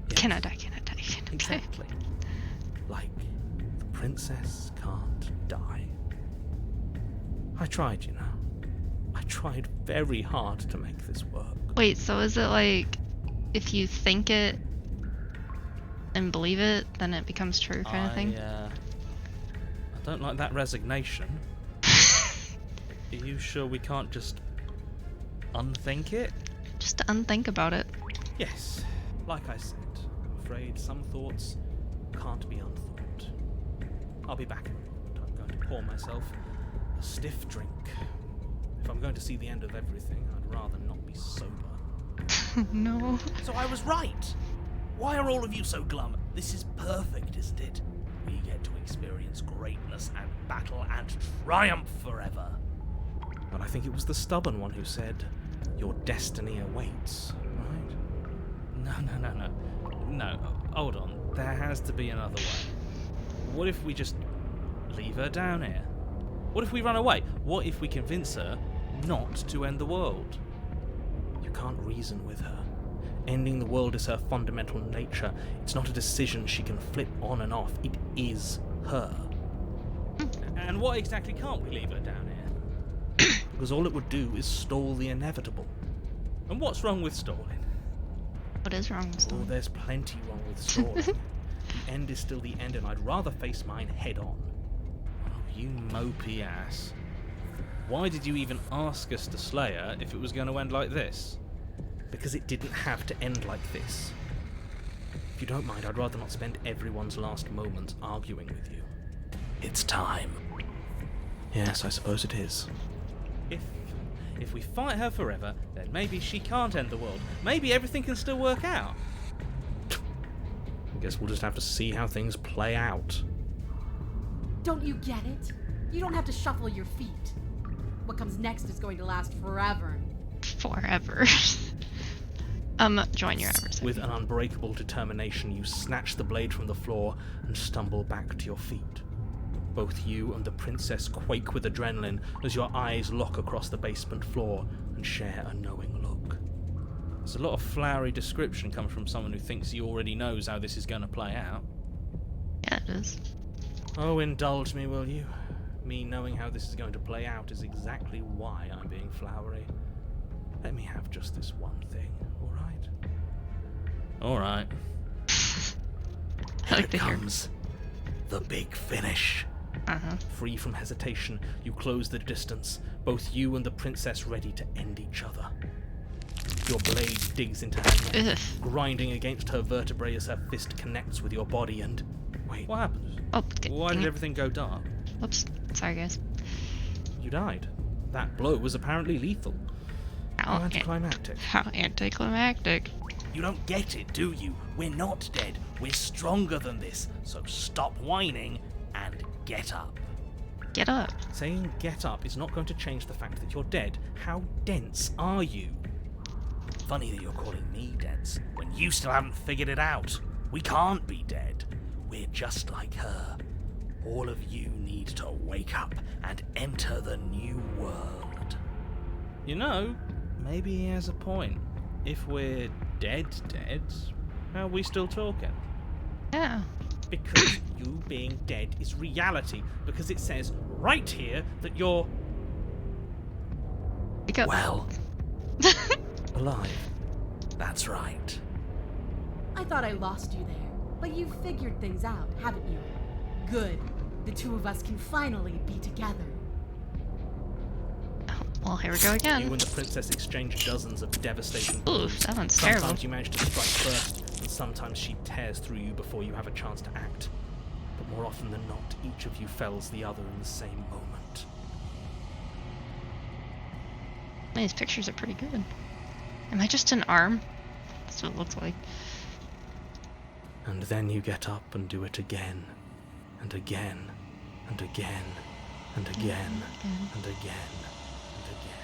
Yes. Cannot die, cannot die, cannot die. Exactly. Like, the princess can't die. I tried, you know. I tried very hard to make this work. Wait, so is it like, if you think it and believe it, then it becomes true kind of thing? I don't like that resignation. Are you sure we can't just unthink it? Just to unthink about it. Yes, like I said, I'm afraid some thoughts can't be unthought. I'll be back in a moment. I'm going to pour myself a stiff drink. If I'm going to see the end of everything, I'd rather not be sober. No. So I was right. Why are all of you so glum? This is perfect, isn't it? We get to experience greatness and battle and triumph forever. But I think it was the stubborn one who said, your destiny awaits, right? No, hold on. There has to be another way. What if we just leave her down here? What if we run away? What if we convince her not to end the world? You can't reason with her. Ending the world is her fundamental nature. It's not a decision she can flip on and off. It is her. And why exactly can't we leave her down here? Because all it would do is stall the inevitable. And what's wrong with stalling? What is wrong with Oh, someone? there's plenty wrong with stalling. The end is still the end, and I'd rather face mine head on. Oh, you mopey ass. Why did you even ask us to slay her if it was going to end like this? Because it didn't have to end like this. If you don't mind, I'd rather not spend everyone's last moments arguing with you. It's time. Yes, I suppose it is. If we fight her forever, then maybe she can't end the world. Maybe everything can still work out. I guess we'll just have to see how things play out. Don't you get it? You don't have to shuffle your feet. What comes next is going to last forever. Forever. Join your adversary. With an unbreakable determination, you snatch the blade from the floor and stumble back to your feet. Both you and the princess quake with adrenaline as your eyes lock across the basement floor and share a knowing look. There's a lot of flowery description comes from someone who thinks he already knows how this is going to play out. Yeah, it is. Oh, indulge me, will you? Me knowing how this is going to play out is exactly why I'm being flowery. Let me have just this one thing, alright? Alright. I like to Here hear. comes the big finish. Uh-huh. Free from hesitation, you close the distance, both you and the princess ready to end each other. Your blade digs into her neck, Ugh. grinding against her vertebrae as her fist connects with your body and... Wait, what happened? Oh, Why did everything go dark? Whoops. Sorry, guys. You died. That blow was apparently lethal. How anticlimactic. How anticlimactic. You don't get it, do you? We're not dead. We're stronger than this. So stop whining and get up. Get up. Saying get up is not going to change the fact that you're dead. How dense are you? Funny that you're calling me dense when you still haven't figured it out. We can't be dead. We're just like her. All of you need to wake up and enter the new world. You know, maybe he has a point. If we're dead, how are we still talking? Yeah. Because you being dead is reality, because it says right here that you're... Wake up. Well, alive. That's right. I thought I lost you there, but you've figured things out, haven't you? Good. The two of us can finally be together. Well, here we go You again. and the princess exchange dozens of devastating Oof, blows. that one's Sometimes terrible. you manage to strike first, and sometimes she tears through you before you have a chance to act. But more often than not, each of you fells the other in the same moment. These pictures are pretty good. Am I just an arm? That's what it looks like. And then you get up and do it again, and again, and again, and again, and again, and again.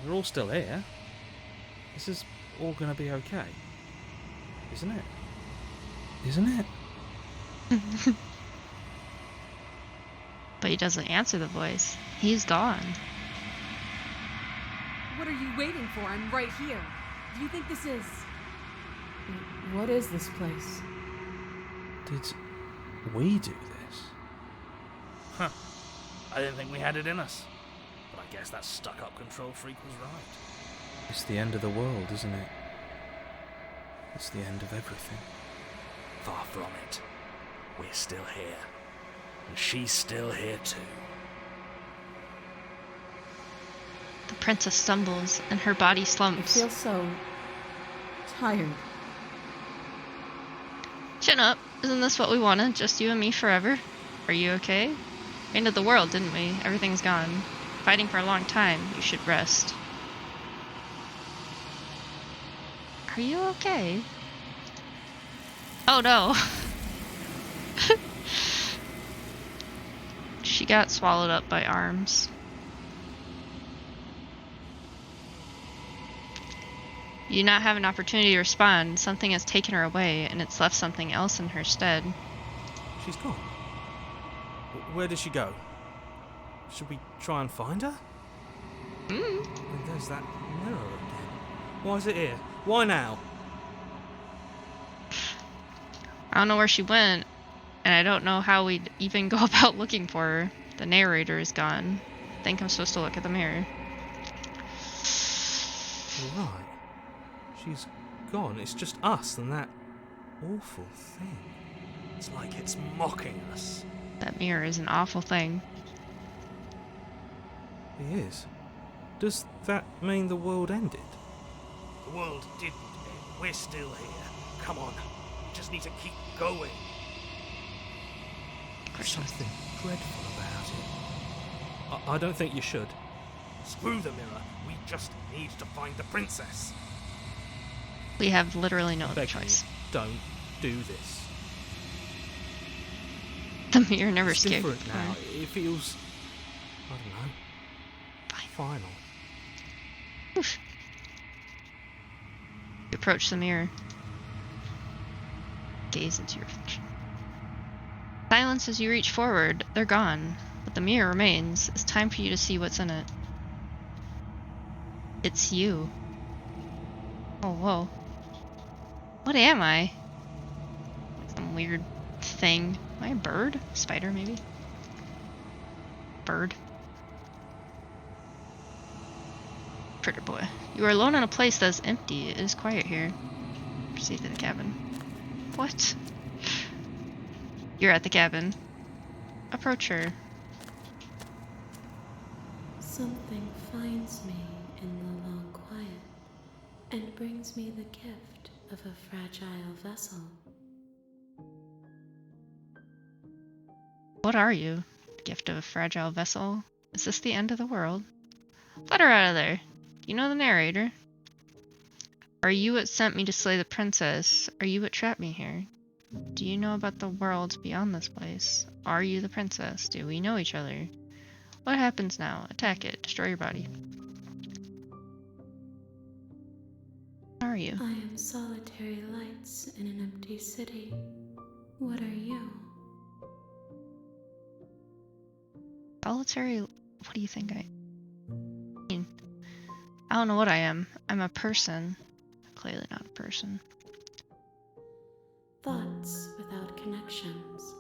We're all still here. This is all gonna be okay. Isn't it? Isn't it? But he doesn't answer the voice. He's gone. What are you waiting for? I'm right here. Do you think this is... What is this place? Did we do this? Huh. I didn't think we had it in us. But I guess that stuck-up control freak was right. It's the end of the world, isn't it? It's the end of everything. Far from it. We're still here. And she's still here too. The princess stumbles and her body I slumps. feel so... tired. Chin up. Isn't this what we wanted? Just you and me forever? Are you okay? We ended the world, didn't we? Everything's gone. Fighting for a long time. You should rest. Are you okay? Oh no. She got swallowed up by arms. You do not have an opportunity to respond. Something has taken her away, and it's left something else in her stead. She's gone. Where did she go? Should we try and find her? And there's that mirror again. Why is it here? Why now? I don't know where she went, and I don't know how we'd even go about looking for her. The narrator is gone. I think I'm supposed to look at the mirror. You're right. She's gone. It's just us and that awful thing. It's like it's mocking us. That mirror is an awful thing. It is. Does that mean the world ended? The world didn't end. We're still here. Come on. We just need to keep going. There's something dreadful about it. I don't think you should. Screw the mirror. We just need to find the princess. We have literally no I other beg you, choice. don't do this. The mirror never It's scared me different now. before. It feels, I don't know, final. Oof. You approach the mirror. Gaze into your reflection. Silence as you reach forward. They're gone, but the mirror remains. It's time for you to see what's in it. It's you. Oh, whoa. What am I? Some weird thing. Am I a bird? Spider, maybe? Bird. Critter boy. You are alone in a place that is empty. It is quiet here. Proceed to the cabin. What? You're at the cabin. Approach her. Something finds me in the long quiet and brings me the gift of a fragile vessel. What are you? Gift of a fragile vessel? Is this the end of the world? Let her out of there. You know the narrator. Are you what sent me to slay the princess? Are you what trapped me here? Do you know about the worlds beyond this place? Are you the princess? Do we know each other? What happens now? Attack it. Destroy your body. What are you? I am solitary lights in an empty city. What are you? Solitary? What do you think I mean? I don't know what I am. I'm a person. Clearly not a person. Thoughts without connections.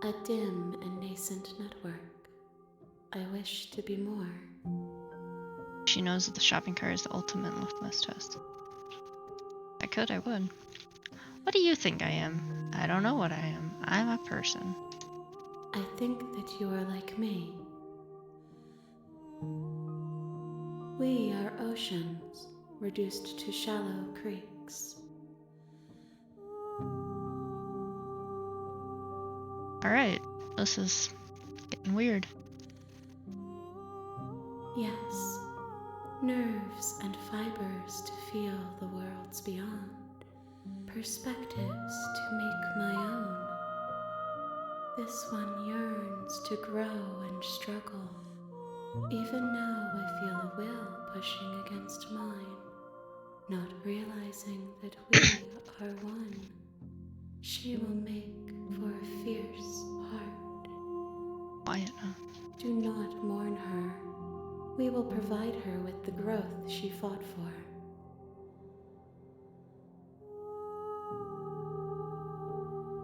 A dim and nascent network. I wish to be more. She knows that the shopping cart is the ultimate litmus test. If I could, I would. What do you think I am? I don't know what I am. I'm a person. I think that you are like me. We are oceans, reduced to shallow creeks. Alright, this is getting weird. Yes, nerves and fibers to feel the worlds beyond, perspectives to make my own. This one yearns to grow and struggle. Even now I feel a will pushing against mine, not realizing that we are one. She will make for a fierce heart. Quiet now. Do not mourn her. We will provide her with the growth she fought for.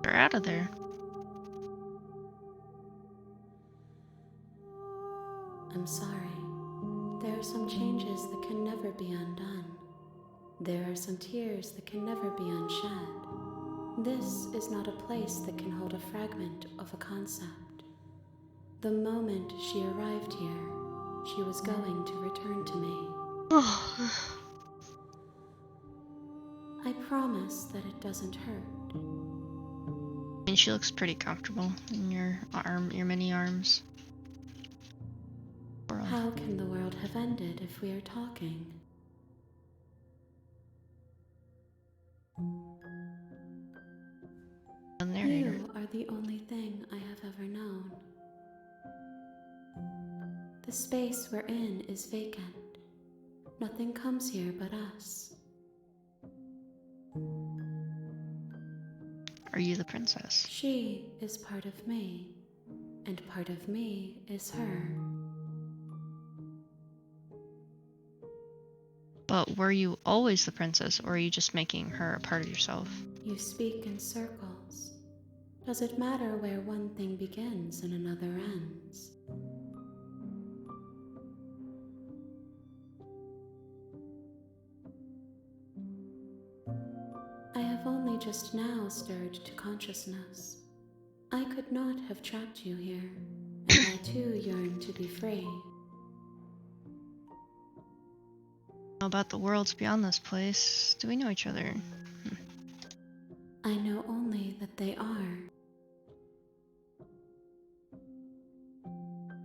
They're out of there. I'm sorry. There are some changes that can never be undone. There are some tears that can never be unshed. This is not a place that can hold a fragment of a concept. The moment she arrived here, she was going to return to me. I promise that it doesn't hurt. I mean, she looks pretty comfortable in your mini arms. World. How can the world have ended if we are talking? The narrator. You are the only thing I have ever known. The space we're in is vacant. Nothing comes here but us. Are you the princess? She is part of me, and part of me is her. But were you always the princess, or are you just making her a part of yourself? You speak in circles. Does it matter where one thing begins and another ends? I have only just now stirred to consciousness. I could not have trapped you here, and I too yearn to be free. How about the worlds beyond this place? Do we know each other? I know only that they are.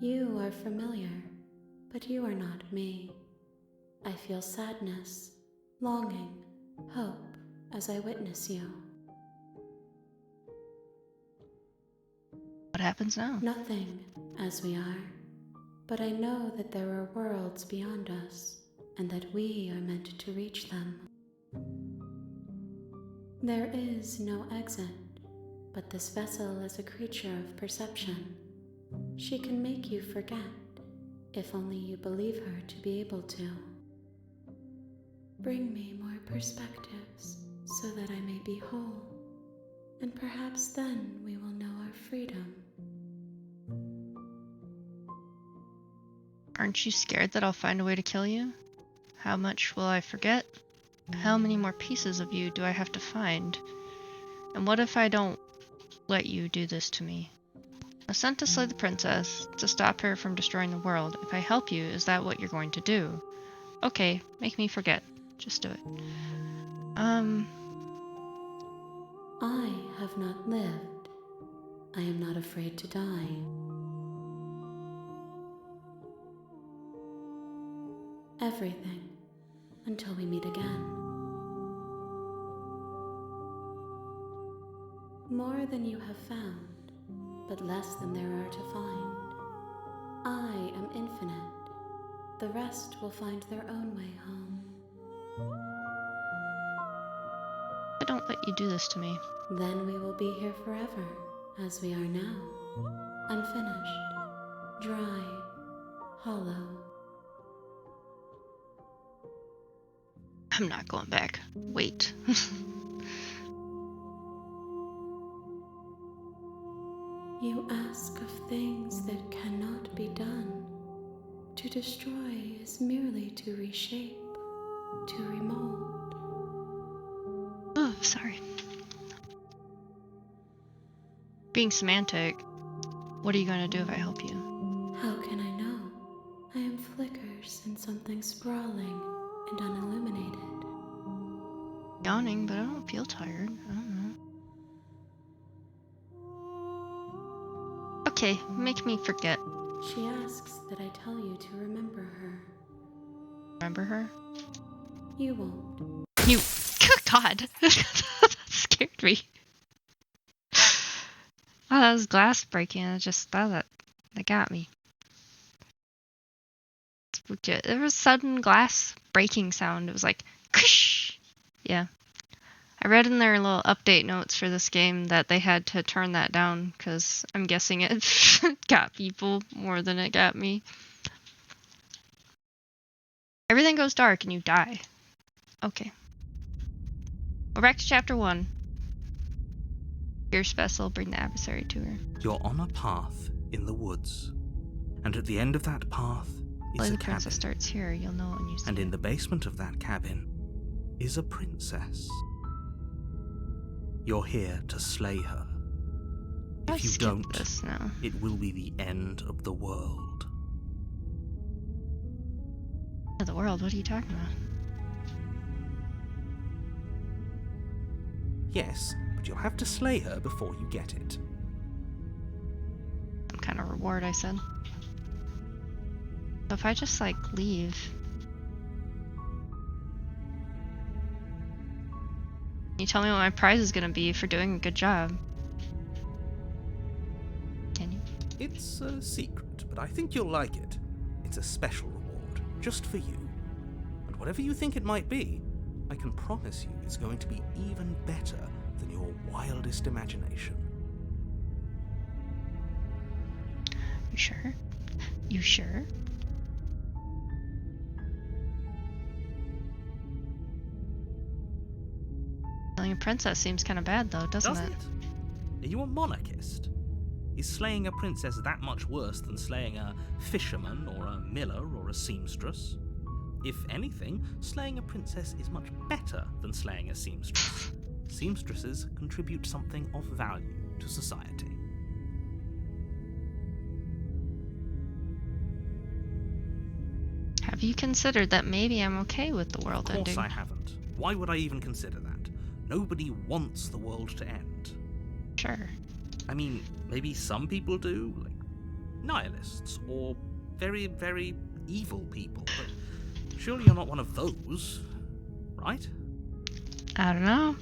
You are familiar, but you are not me. I feel sadness, longing, hope as I witness you. What happens now? Nothing, as we are, but I know that there are worlds beyond us, and that we are meant to reach them. There is no exit, but this vessel is a creature of perception. She can make you forget, if only you believe her to be able to. Bring me more perspectives, so that I may be whole, and perhaps then we will know our freedom. Aren't you scared that I'll find a way to kill you? How much will I forget? How many more pieces of you do I have to find? And what if I don't let you do this to me? I was sent to slay the princess, to stop her from destroying the world. If I help you, is that what you're going to do? Okay, make me forget. Just do it. I have not lived. I am not afraid to die. Everything, until we meet again. More than you have found, but less than there are to find. I am infinite. The rest will find their own way home. I don't let you do this to me. Then we will be here forever, as we are now. Unfinished, dry, hollow. I'm not going back. Wait. You ask of things that cannot be done. To destroy is merely to reshape, to remold. Oh, sorry. Being semantic, what are you going to do if I help you? How can I know? I am flickers in something sprawling and unilluminated. Yawning, but I don't feel tired. I don't know. Okay, make me forget. She asks that I tell you to remember her. Remember her? You won't. You. God! That scared me. Oh, that was glass breaking. I just thought that got me. There was a sudden glass breaking sound. It was like, Kush! Yeah. I read in their little update notes for this game that they had to turn that down because I'm guessing it got people more than it got me. Everything goes dark and you die. Okay. We're back to chapter 1. Your special, bring the adversary to her. You're on a path in the woods, and at the end of that path is Play a the princess cabin. starts here. You'll know it when you see And it. in the basement of that cabin is a princess. You're here to slay her. I'll If you skip don't, this now. it will be the end of the world. Of the world? What are you talking about? Yes, but you'll have to slay her before you get it. Some kind of reward, I said. So if I just like leave. You tell me what my prize is gonna be for doing a good job. Can you? It's a secret, but I think you'll like it. It's a special reward, just for you. And whatever you think it might be, I can promise you it's going to be even better than your wildest imagination. You sure? You sure? Killing a princess seems kind of bad though, doesn't it? Are you a monarchist? Is slaying a princess that much worse than slaying a fisherman or a miller or a seamstress? If anything, slaying a princess is much better than slaying a seamstress. Seamstresses contribute something of value to society. Have you considered that maybe I'm okay with the world Of course ending? I haven't. Why would I even consider that? Nobody wants the world to end. Sure. I mean, maybe some people do, like nihilists or very, very evil people, but surely you're not one of those, right? I don't know.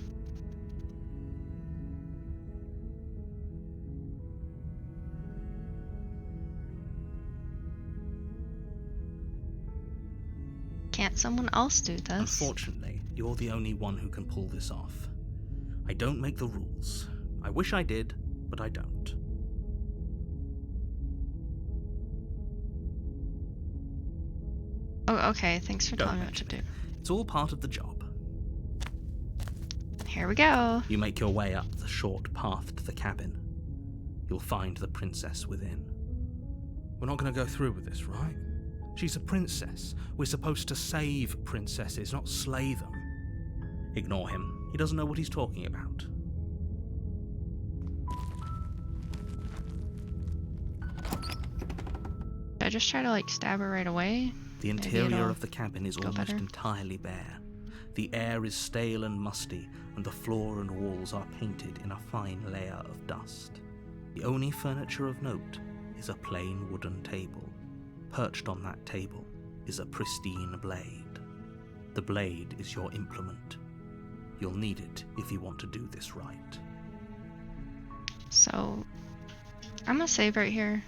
Can't someone else do this? Unfortunately, you're the only one who can pull this off. I don't make the rules. I wish I did, but I don't. Oh, okay. Thanks for Don't telling me what to mention do. it. It's all part of the job. Here we go. You make your way up the short path to the cabin. You'll find the princess within. We're not going to go through with this, right? She's a princess. We're supposed to save princesses, not slay them. Ignore him. He doesn't know what he's talking about. Did I just try to like stab her right away? The Maybe interior it'll of the cabin is go almost better. entirely bare. The air is stale and musty, and the floor and walls are painted in a fine layer of dust. The only furniture of note is a plain wooden table. Perched on that table is a pristine blade. The blade is your implement. You'll need it if you want to do this right. So, I'm gonna save right here.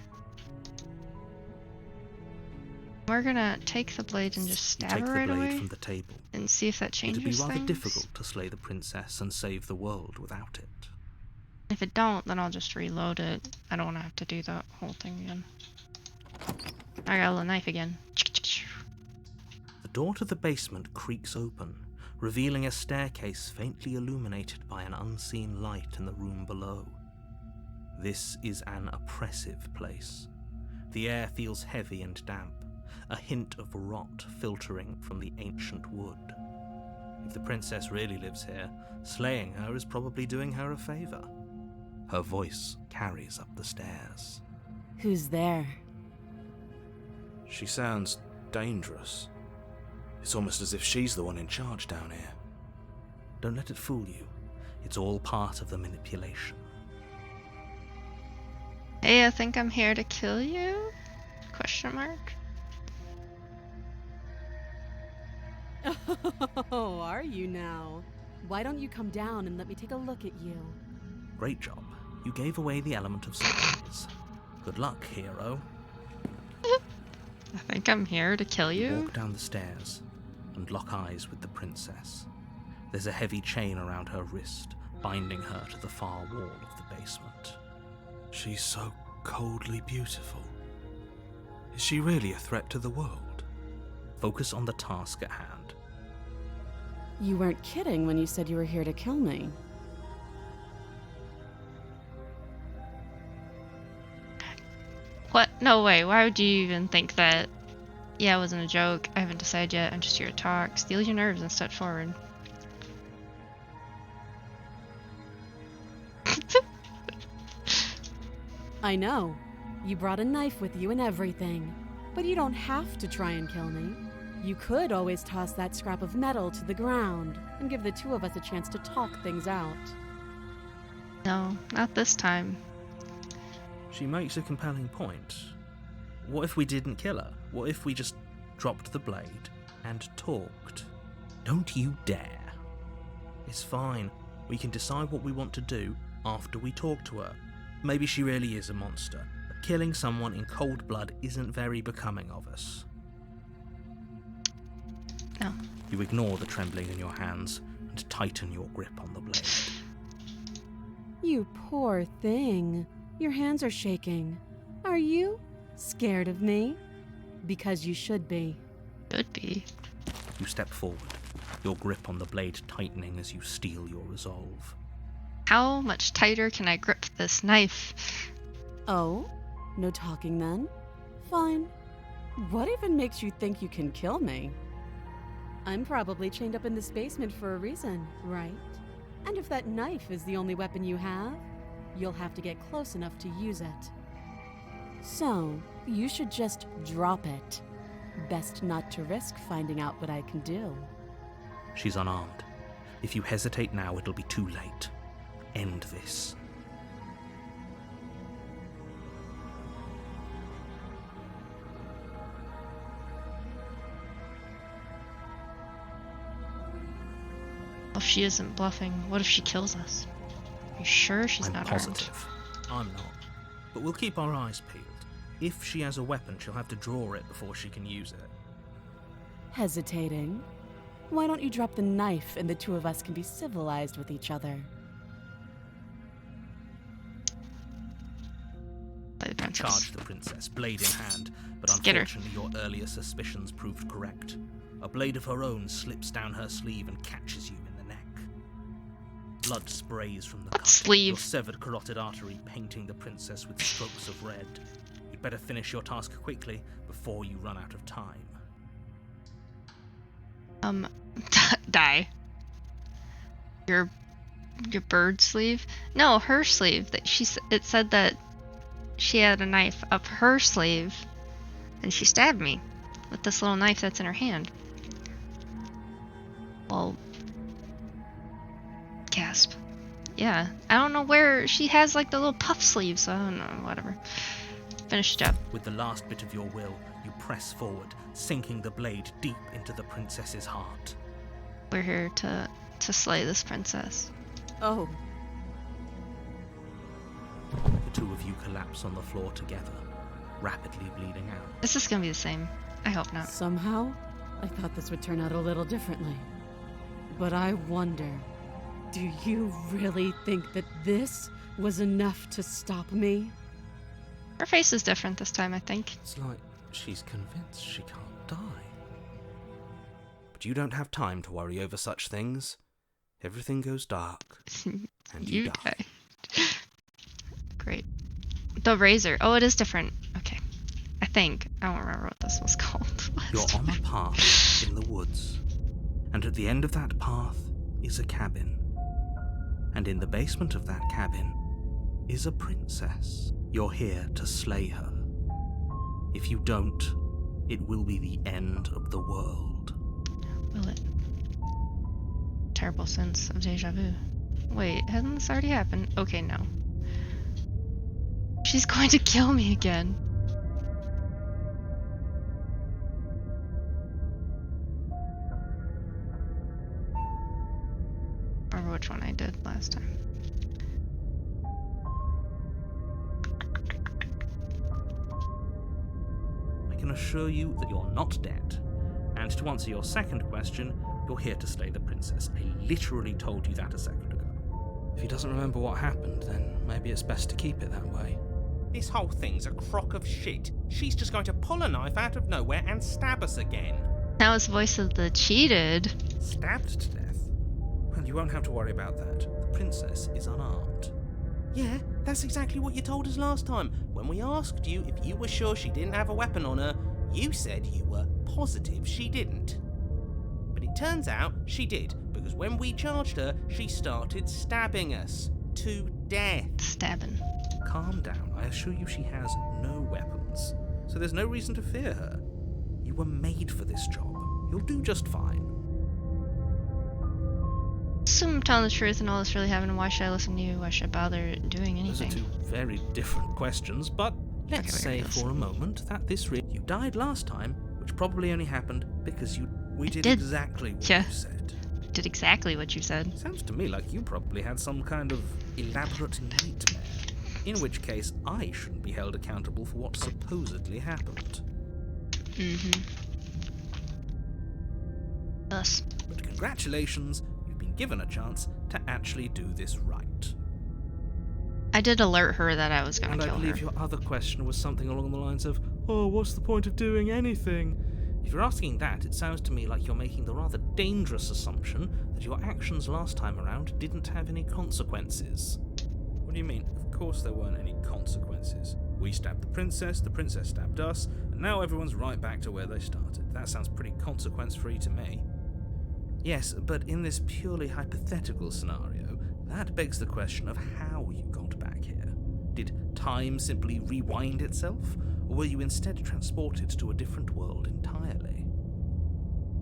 We're gonna take the blade and just You stab take her the right blade away from the table. and see if that changes It'd be rather things. difficult to slay the princess and save the world without it. If it don't, then I'll just reload it. I don't want to have to do that whole thing again. I got a little knife again. The door to the basement creaks open, revealing a staircase faintly illuminated by an unseen light in the room below. This is an oppressive place. The air feels heavy and damp, a hint of rot filtering from the ancient wood. If the princess really lives here, slaying her is probably doing her a favor. Her voice carries up the stairs. Who's there? She sounds dangerous. It's almost as if she's the one in charge down here. Don't let it fool you. It's all part of the manipulation. Hey, I think I'm here to kill you? Question mark. Oh, are you now? Why don't you come down and let me take a look at you? Great job. You gave away the element of surprise. Good luck, hero. I think I'm here to kill You you? walk down the stairs and lock eyes with the princess. There's a heavy chain around her wrist, binding her to the far wall of the basement. She's so coldly beautiful. Is she really a threat to the world? Focus on the task at hand. You weren't kidding when you said you were here to kill me. What? No way. Why would you even think that? Yeah, it wasn't a joke. I haven't decided yet. I'm just here to talk. Steal your nerves and step forward. I know. You brought a knife with you and everything. But you don't have to try and kill me. You could always toss that scrap of metal to the ground and give the two of us a chance to talk things out. No, not this time. She makes a compelling point. What if we didn't kill her? What if we just dropped the blade and talked? Don't you dare. It's fine. We can decide what we want to do after we talk to her. Maybe she really is a monster, but killing someone in cold blood isn't very becoming of us. No. You ignore the trembling in your hands and tighten your grip on the blade. You poor thing. Your hands are shaking. Are you scared of me? Because you should be. Could be. You step forward, your grip on the blade tightening as you steel your resolve. How much tighter can I grip this knife? Oh? No talking then? Fine. What even makes you think you can kill me? I'm probably chained up in this basement for a reason, right? And if that knife is the only weapon you have, you'll have to get close enough to use it. So, you should just drop it. Best not to risk finding out what I can do. She's unarmed. If you hesitate now, it'll be too late. End this. If she isn't bluffing, what if she kills us? Are you sure she's I'm not positive. I'm not. But we'll keep our eyes peeled. If she has a weapon, she'll have to draw it before she can use it. Hesitating? Why don't you drop the knife and the two of us can be civilized with each other? armed? Play the princess. Charge the princess, blade in hand, but Get her. unfortunately your earlier suspicions proved correct. A blade of her own slips down her sleeve and catches you in the neck. Blood sprays from the What cut, sleeve? your severed carotid artery painting the princess with strokes of red. You'd better finish your task quickly before you run out of time. Die. Your bird sleeve? No, her sleeve. That it said that she had a knife up her sleeve, and she stabbed me with this little knife that's in her hand. Well, gasp. Yeah, I don't know where she has like the little puff sleeve, so I don't know. Whatever. Finish the job. With the last bit of your will, you press forward, sinking the blade deep into the princess's heart. We're here to slay this princess. Oh, The two of you collapse on the floor together, rapidly bleeding out. Is this gonna be the same? I hope not. somehow, I thought this would turn out a little differently. But I wonder, do you really think that this was enough to stop me? Her face is different this time, I think. It's like she's convinced she can't die. But you don't have time to worry over such things. Everything goes dark, and you die. Great. The razor. Oh, it is different. Okay. I think. I don't remember what this was called. You're on a path in the woods, and at the end of that path is a cabin. And in the basement of that cabin is a princess. You're here to slay her. If you don't, it will be the end of the world. Will it? Terrible sense of deja vu. Wait, hasn't this already happened? Okay, no. She's going to kill me again. Remember which one I did last time. I can assure you that you're not dead. And to answer your second question, you're here to slay the princess. I literally told you that a second ago. If he doesn't remember what happened, then maybe it's best to keep it that way. This whole thing's a crock of shit. She's just going to pull a knife out of nowhere and stab us again. That was voice of the cheated. Stabbed to death? Well, you won't have to worry about that. The princess is unarmed. Yeah, that's exactly what you told us last time. When we asked you if you were sure she didn't have a weapon on her, you said you were positive she didn't. But it turns out she did, because when we charged her, she started stabbing us to death. Stabbing. Calm down. I assure you she has no weapons. So there's no reason to fear her. You were made for this job. You'll do just fine. Assume I'm telling the truth and all this really happened. Why should I listen to you? Why should I bother doing Those are anything? two very different questions, but let's Okay, say yes. for a moment that you died last time, which probably only happened because we did did. exactly what Yeah. you said. Did exactly what you said. Sounds to me like you probably had some kind of elaborate nightmare. In which case, I shouldn't be held accountable for what supposedly happened. Mm-hmm. Us. But congratulations, you've been given a chance to actually do this right. I did alert her that I was going And to I kill believe her. your other question was something along the lines of, oh, what's the point of doing anything? If you're asking that, it sounds to me like you're making the rather dangerous assumption that your actions last time around didn't have any consequences. What do you mean? Of course there weren't any consequences. We stabbed the princess stabbed us, and now everyone's right back to where they started. That sounds pretty consequence-free to me. Yes, but in this purely hypothetical scenario, that begs the question of how you got back here. Did time simply rewind itself, or were you instead transported to a different world entirely?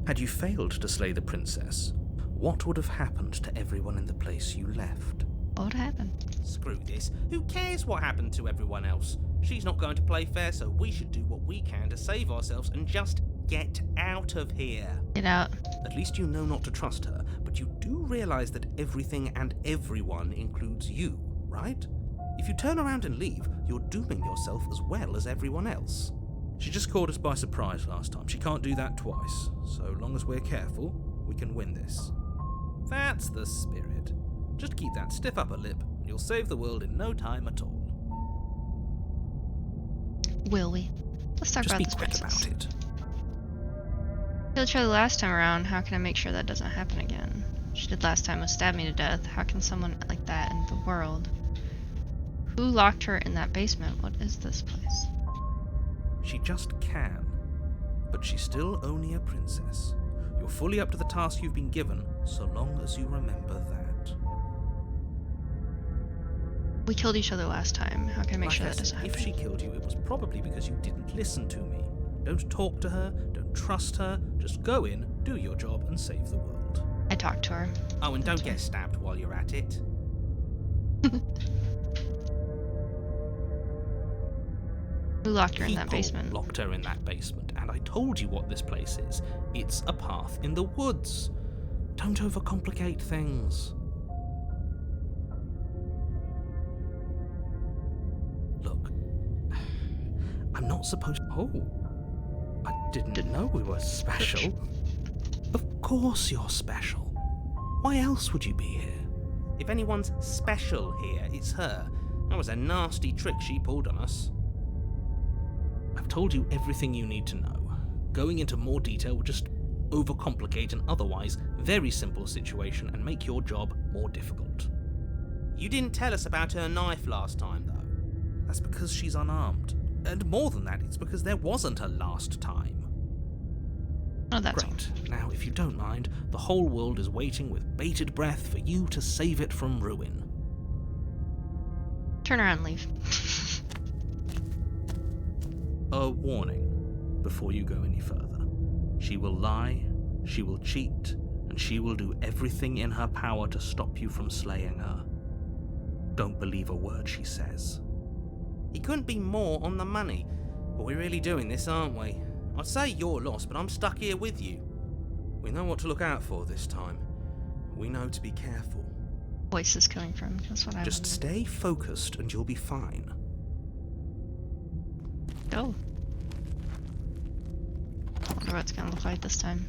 Had you failed to slay the princess, what would have happened to everyone in the place you left? What happened? Screw this. Who cares what happened to everyone else? She's not going to play fair, so we should do what we can to save ourselves and just get out of here. Get out. At least you know not to trust her, but you do realize that everything and everyone includes you, right? If you turn around and leave, you're dooming yourself as well as everyone else. She just caught us by surprise last time. She can't do that twice. So long as we're careful, we can win this. That's the spirit. Just keep that stiff upper lip, and you'll save the world in no time at all. Will we? Let's talk Just about be this quick princess. about it. Killed each other last time around. How can I make sure that doesn't happen again? She did last time was stab me to death. How can someone like that in the world? Who locked her in that basement? What is this place? She just can. But she's still only a princess. You're fully up to the task you've been given, so long as you remember that. We killed each other last time. How can I make Like sure I that said, doesn't happen? if she killed you, it was probably because you didn't listen to me. Don't talk to her, don't trust her, just go in, do your job, and save the world. I talked to her. Oh, and don't get stabbed while you're at it. Who locked her in that People basement? locked her in that basement, and I told you what this place is. It's a path in the woods. Don't overcomplicate things. Look, I'm not supposed. Oh, I didn't know we were special. Of course you're special. Why else would you be here? If anyone's special here, it's her. That was a nasty trick she pulled on us. I've told you everything you need to know. Going into more detail would just overcomplicate an otherwise very simple situation and make your job more difficult. You didn't tell us about her knife last time, though. That's because she's unarmed. And more than that, it's because there wasn't a last time. Oh, that's all. Great. Now, if you don't mind, the whole world is waiting with bated breath for you to save it from ruin. Turn around and leave. A warning before you go any further. She will lie, she will cheat, and she will do everything in her power to stop you from slaying her. Don't believe a word she says. He couldn't be more on the money. But we're really doing this, aren't we? I'd say you're lost, but I'm stuck here with you. We know what to look out for this time. We know to be careful. Voice is coming from. That's what I Just stay focused and you'll be fine. Go. I wonder what it's gonna look like this time.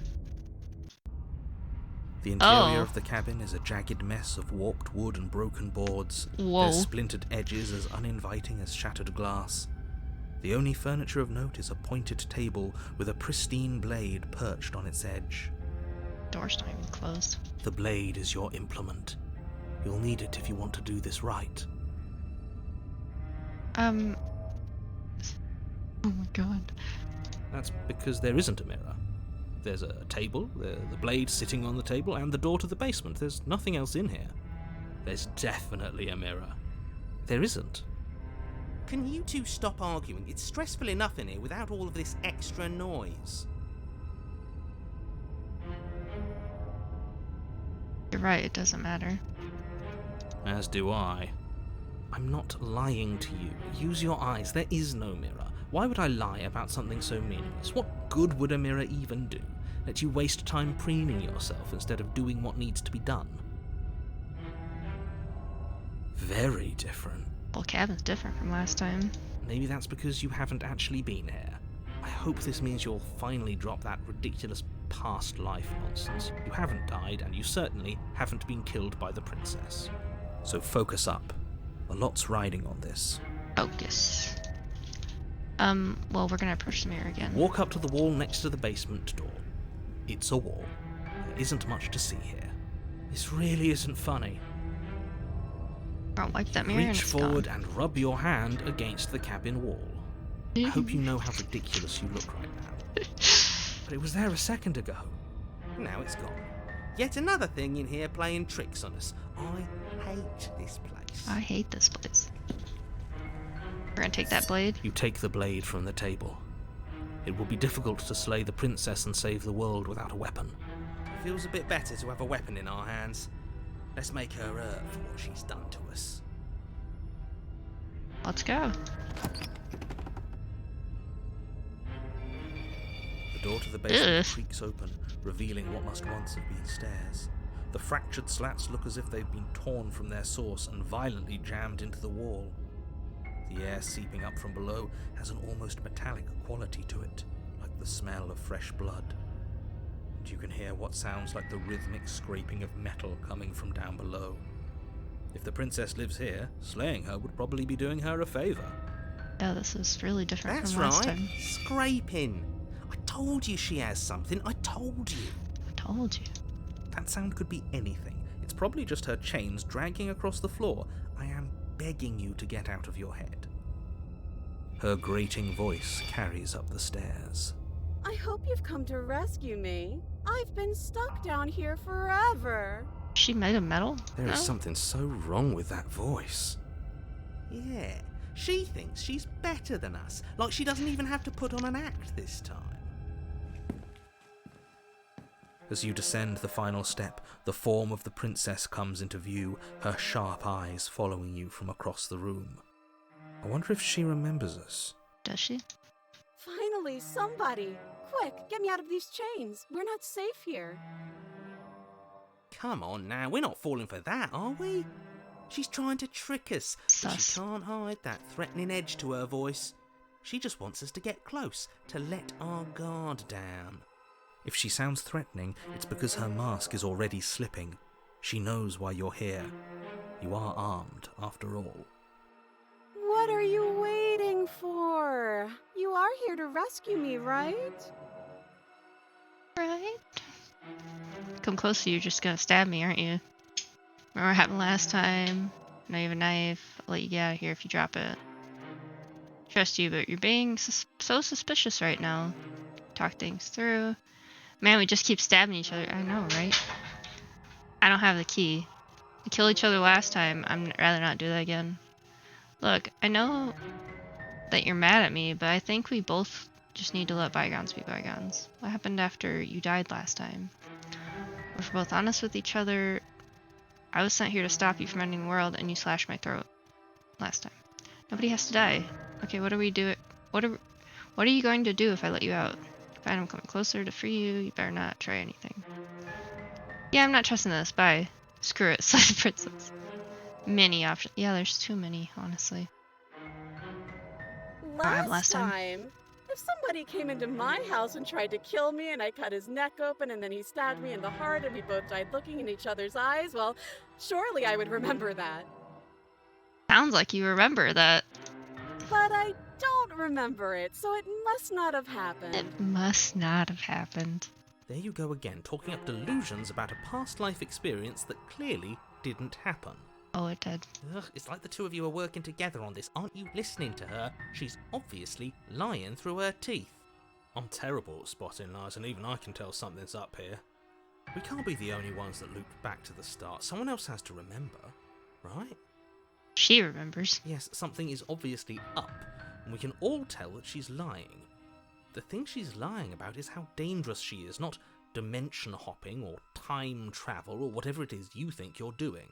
The interior Oh. of the cabin is a jagged mess of warped wood and broken boards. Whoa. Their splintered edges as uninviting as shattered glass. The only furniture of note is a pointed table with a pristine blade perched on its edge. Door's not even closed. The blade is your implement. You'll need it if you want to do this right. Oh my god. That's because there isn't a mirror. There's a table, the blade sitting on the table, and the door to the basement. There's nothing else in here. There's definitely a mirror. There isn't. Can you two stop arguing? It's stressful enough in here without all of this extra noise. You're right, it doesn't matter. As do I. I'm not lying to you. Use your eyes. There is no mirror. Why would I lie about something so meaningless? What good would a mirror even do? Let you waste time preening yourself instead of doing what needs to be done. Very different. Well, cabin's different from last time. Maybe that's because you haven't actually been here. I hope this means you'll finally drop that ridiculous past life nonsense. You haven't died, and you certainly haven't been killed by the princess. So focus up. A lot's riding on this. Focus. Well, we're gonna approach the mirror again. Walk up to the wall next to the basement door. It's a wall. There isn't much to see here. This really isn't funny. I'll wipe that mirror and Reach it's forward gone. and rub your hand against the cabin wall. I hope you know how ridiculous you look right now. But it was there a second ago. Now it's gone. Yet another thing in here playing tricks on us. I hate this place. I hate this place. We're gonna take that blade. You take the blade from the table. It will be difficult to slay the princess and save the world without a weapon. Feels a bit better to have a weapon in our hands. Let's make her hurt for what she's done to us. Let's go. The door to the basement Ugh. creaks open, revealing what must once have been stairs. The fractured slats look as if they've been torn from their source and violently jammed into the wall. The air seeping up from below has an almost metallic quality to it, like the smell of fresh blood. And you can hear what sounds like the rhythmic scraping of metal coming from down below. If the princess lives here, slaying her would probably be doing her a favour. Yeah, this is really different That's from last right. time. Scraping. I told you she has something. I told you. I told you. That sound could be anything. It's probably just her chains dragging across the floor. I am begging you to get out of your head. Her grating voice carries up the stairs. I hope you've come to rescue me. I've been stuck down here forever. She made of metal? There is No? something so wrong with that voice. Yeah. She thinks she's better than us. Like she doesn't even have to put on an act this time. As you descend the final step, the form of the princess comes into view, her sharp eyes following you from across the room. I wonder if she remembers us. Does she? Finally, somebody. Quick, get me out of these chains. We're not safe here. Come on now, we're not falling for that, are we? She's trying to trick us, but Sus. she can't hide that threatening edge to her voice. She just wants us to get close, to let our guard down. If she sounds threatening, it's because her mask is already slipping. She knows why you're here. You are armed, after all. What are you waiting for? You are here to rescue me, right? Right. Come close to you, just gonna stab me, aren't you? Remember what happened last time? Now you have a knife. I'll let you get out of here if you drop it. trust you, but you're being so suspicious right now. Talk things through. Man, we just keep stabbing each other. I know, right? I don't have the key. We killed each other last time. I'd rather not do that again. Look, I know that you're mad at me, but I think we both just need to let bygones be bygones. What happened after you died last time? If we're both honest with each other, I was sent here to stop you from ending the world, and you slashed my throat last time. Nobody has to die. Okay, what are we doing? What are you going to do if I let you out? If I'm coming closer to free you, you better not try anything. Yeah, I'm not trusting this. Bye. Screw it, said the princess. Many options. Yeah, there's too many, honestly. Last time, if somebody came into my house and tried to kill me and I cut his neck open and then he stabbed me in the heart and we both died looking in each other's eyes, well, surely I would remember that. Sounds like you remember that. But I don't remember it, so it must not have happened. It must not have happened. There you go again, talking up delusions about a past life experience that clearly didn't happen. Oh, it did. Ugh, it's like the two of you are working together on this. Aren't you listening to her? She's obviously lying through her teeth. I'm terrible at spotting lies, and even I can tell something's up here. We can't be the only ones that looped back to the start. Someone else has to remember, right? She remembers. Yes, something is obviously up, and we can all tell that she's lying. The thing she's lying about is how dangerous she is, not dimension hopping or time travel or whatever it is you think you're doing.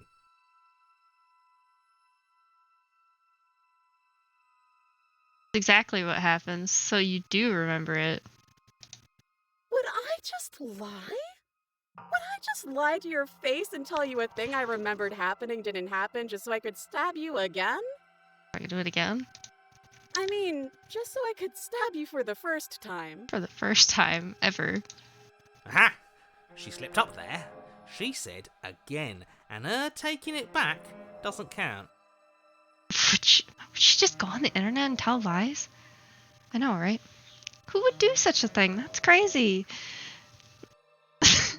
Exactly what happens, so you do remember it. Would I just lie? Would I just lie to your face and tell you a thing I remembered happening didn't happen just so I could stab you again? I can do it again? I mean, just so I could stab you for the first time. For the first time ever. Aha! She slipped up there. She said again, and her taking it back doesn't count. Would she just go on the internet and tell lies? I know, right? Who would do such a thing? That's crazy. This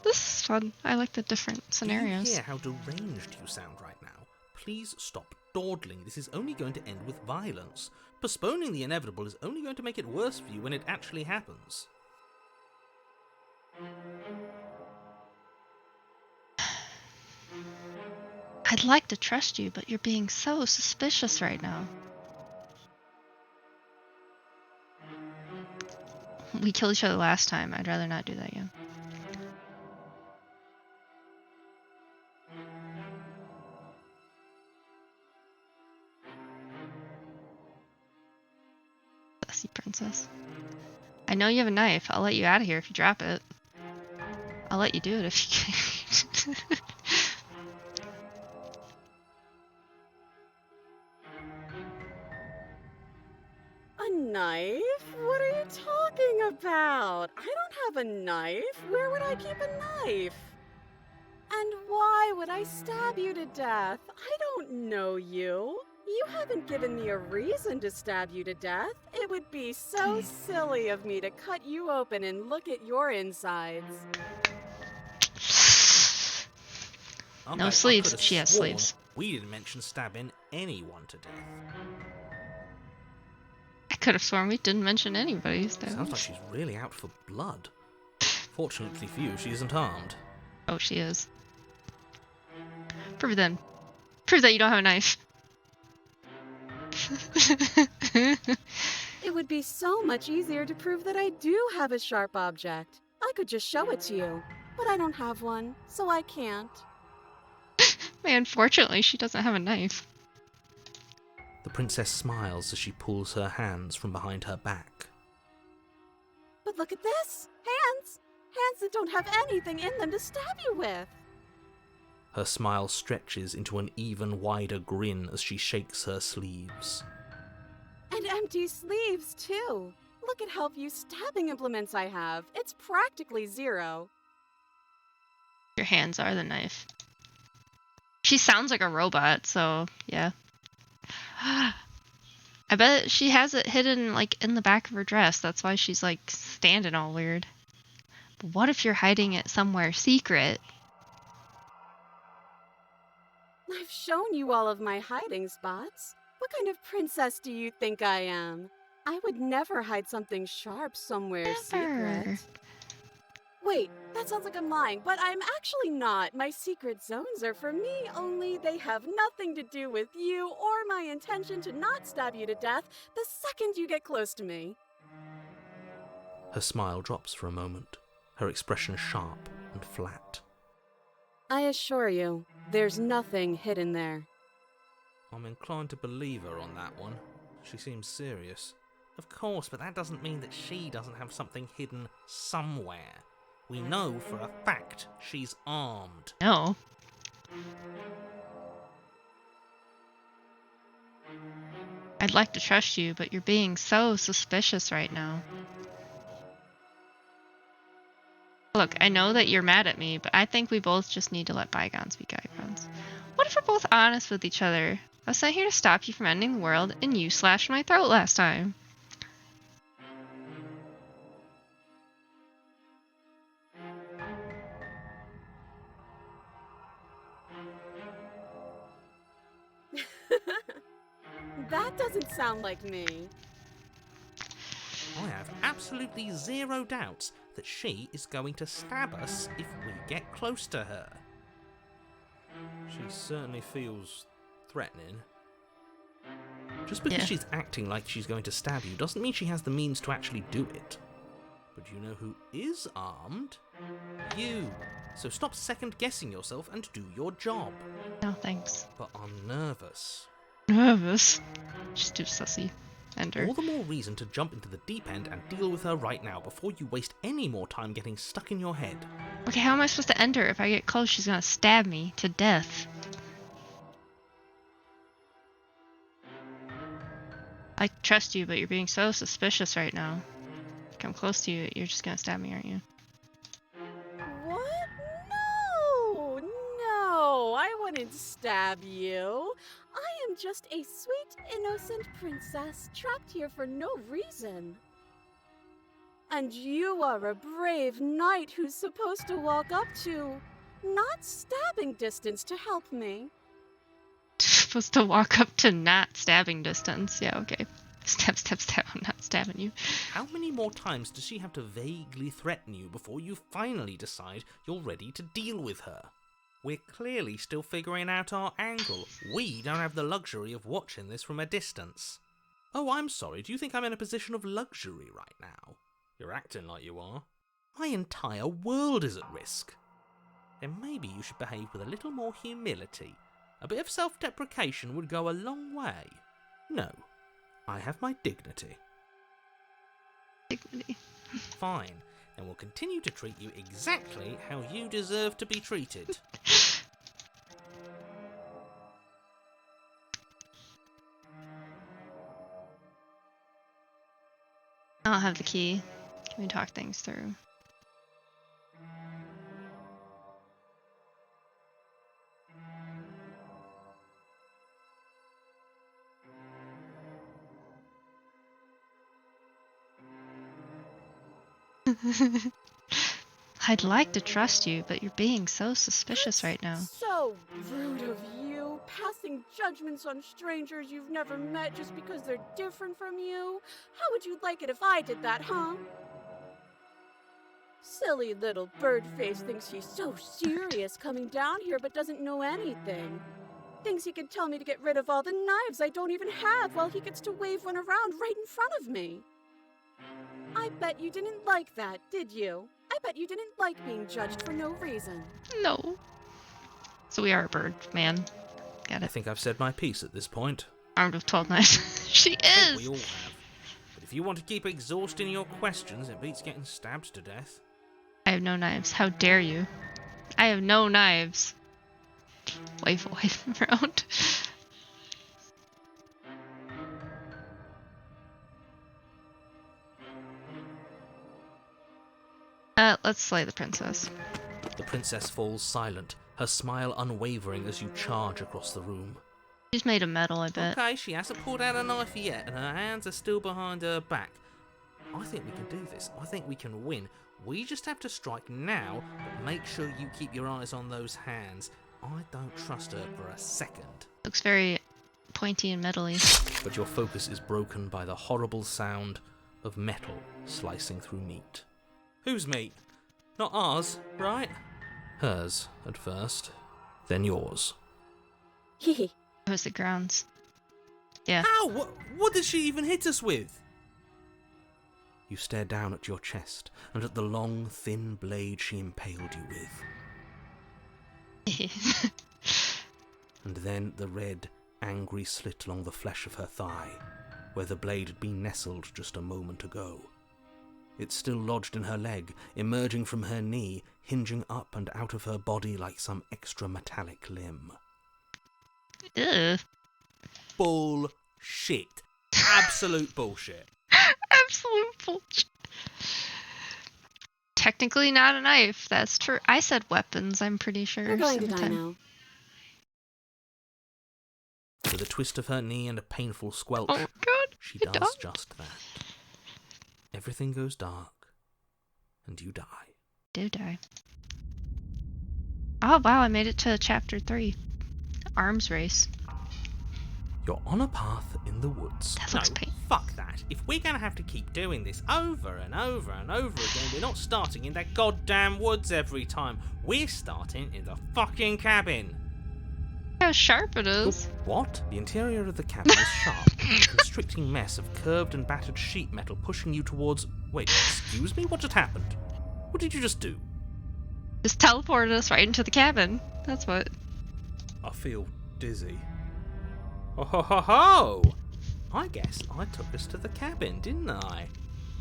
is fun. I like the different scenarios. Do you hear how deranged you sound right now? Please stop dawdling. This is only going to end with violence. Postponing the inevitable is only going to make it worse for you when it actually happens. I'd like to trust you, but you're being so suspicious right now. We killed each other last time. I'd rather not do that again. Sassy princess. I know you have a knife. I'll let you out of here if you drop it. I'll let you do it if you can. A knife? What are you talking about? I don't have a knife. Where would I keep a knife? And why would I stab you to death? I don't know you. You haven't given me a reason to stab you to death. It would be so silly of me to cut you open and look at your insides. Okay, No I sleeves. could've She has sworn sleeves. We didn't mention stabbing anyone to death. I could have sworn we didn't mention anybody's Sounds name. like she's really out for blood. Fortunately for you, she isn't armed. Oh, she is. Prove it then. Prove that you don't have a knife. It would be so much easier to prove that I do have a sharp object. I could just show it to you, but I don't have one, so I can't. Man, fortunately, she doesn't have a knife. The princess smiles as she pulls her hands from behind her back. But look at this! Hands! Hands that don't have anything in them to stab you with! Her smile stretches into an even wider grin as she shakes her sleeves. And empty sleeves, too! Look at how few stabbing implements I have. It's practically zero. Your hands are the knife. She sounds like a robot, so yeah. I bet she has it hidden like in the back of her dress. That's why she's like standing all weird. But what if you're hiding it somewhere secret? I've shown you all of my hiding spots. What kind of princess do you think I am? I would never hide something sharp somewhere Never. secret. Wait, that sounds like I'm lying, but I'm actually not. My secret zones are for me, only they have nothing to do with you or my intention to not stab you to death the second you get close to me. Her smile drops for a moment, her expression sharp and flat. I assure you, there's nothing hidden there. I'm inclined to believe her on that one. She seems serious. Of course, but that doesn't mean that she doesn't have something hidden somewhere. We know for a fact she's armed. No. I'd like to trust you, but you're being so suspicious right now. Look, I know that you're mad at me, but I think we both just need to let bygones be bygones. What if we're both honest with each other? I was sent here to stop you from ending the world, and you slashed my throat last time. That doesn't sound like me. I have absolutely zero doubts that she is going to stab us if we get close to her. She certainly feels threatening. Just because Yeah. she's acting like she's going to stab you doesn't mean she has the means to actually do it. But you know who is armed? You. So stop second-guessing yourself and do your job. No, thanks. But I'm nervous. Nervous. She's too sussy. End her. All the more reason to jump into the deep end and deal with her right now before you waste any more time getting stuck in your head. Okay, how am I supposed to end her? If I get close, she's gonna stab me to death. I trust you, but you're being so suspicious right now. Come close to you, you're just gonna stab me, aren't you? What? No, I wouldn't stab you. I am just a sweet, innocent princess trapped here for no reason. And you are a brave knight who's supposed to walk up to not stabbing distance to help me. Supposed to walk up to not stabbing distance. Yeah, okay. Stab, stab, stab. I'm not stabbing you. How many more times does she have to vaguely threaten you before you finally decide you're ready to deal with her? We're clearly still figuring out our angle. We don't have the luxury of watching this from a distance. Oh, I'm sorry, do you think I'm in a position of luxury right now? You're acting like you are. My entire world is at risk. Then maybe you should behave with a little more humility. A bit of self-deprecation would go a long way. No, I have my dignity. Dignity. Fine, and we'll continue to treat you exactly how you deserve to be treated. I'll have the key. Can we talk things through? I'd like to trust you, but you're being so suspicious right now. So rude of you, passing judgments on strangers you've never met just because they're different from you. How would you like it if I did that, huh? Silly little bird face thinks he's so serious coming down here but doesn't know anything. Thinks he can tell me to get rid of all the knives I don't even have while he gets to wave one around right in front of me. I bet you didn't like that, did you? I bet you didn't like being judged for no reason. No. So we are a bird, man. Got I it. think I've said my piece at this point. Armed with 12 knives. She I think we is! all have. But if you want to keep exhausting your questions, it beats getting stabbed to death. I have no knives. How dare you? I have no knives. Wave away from around. Let's slay the princess. The princess falls silent, her smile unwavering as you charge across the room. She's made of metal, I bet. Okay, she hasn't pulled out a knife yet, and her hands are still behind her back. I think we can do this. I think we can win. We just have to strike now, but make sure you keep your eyes on those hands. I don't trust her for a second. Looks very pointy and metally. but your focus is broken by the horrible sound of metal slicing through meat. Whose meat? Not ours, right? Hers, at first, then yours. Hee. It was the grounds. Yeah. Ow! What did she even hit us with? You stare down at your chest and at the long, thin blade she impaled you with. And then the red, angry slit along the flesh of her thigh, where the blade had been nestled just a moment ago. It's still lodged in her leg, emerging from her knee, hinging up and out of her body like some extra metallic limb. Ugh. Bullshit. Absolute bullshit. Absolute bullshit. Technically not a knife, that's true. I said weapons, I'm pretty sure. We're going to every die time. now. With a twist of her knee and a painful squelch, Oh god. she it does died. just that. Everything goes dark, and you die. Do die. Oh wow, I made it to chapter 3. Arms race. You're on a path in the woods. That No, looks painful. fuck that. If we're gonna have to keep doing this over and over and over again, we're not starting in that goddamn woods every time. We're starting in the fucking cabin. How sharp it is. What? The interior of the cabin is sharp, a constricting mess of curved and battered sheet metal pushing you towards... Wait, excuse me? What just happened? What did you just do? Just teleported us right into the cabin. That's what. I feel dizzy. Oh ho ho ho! I guess I took us to the cabin, didn't I?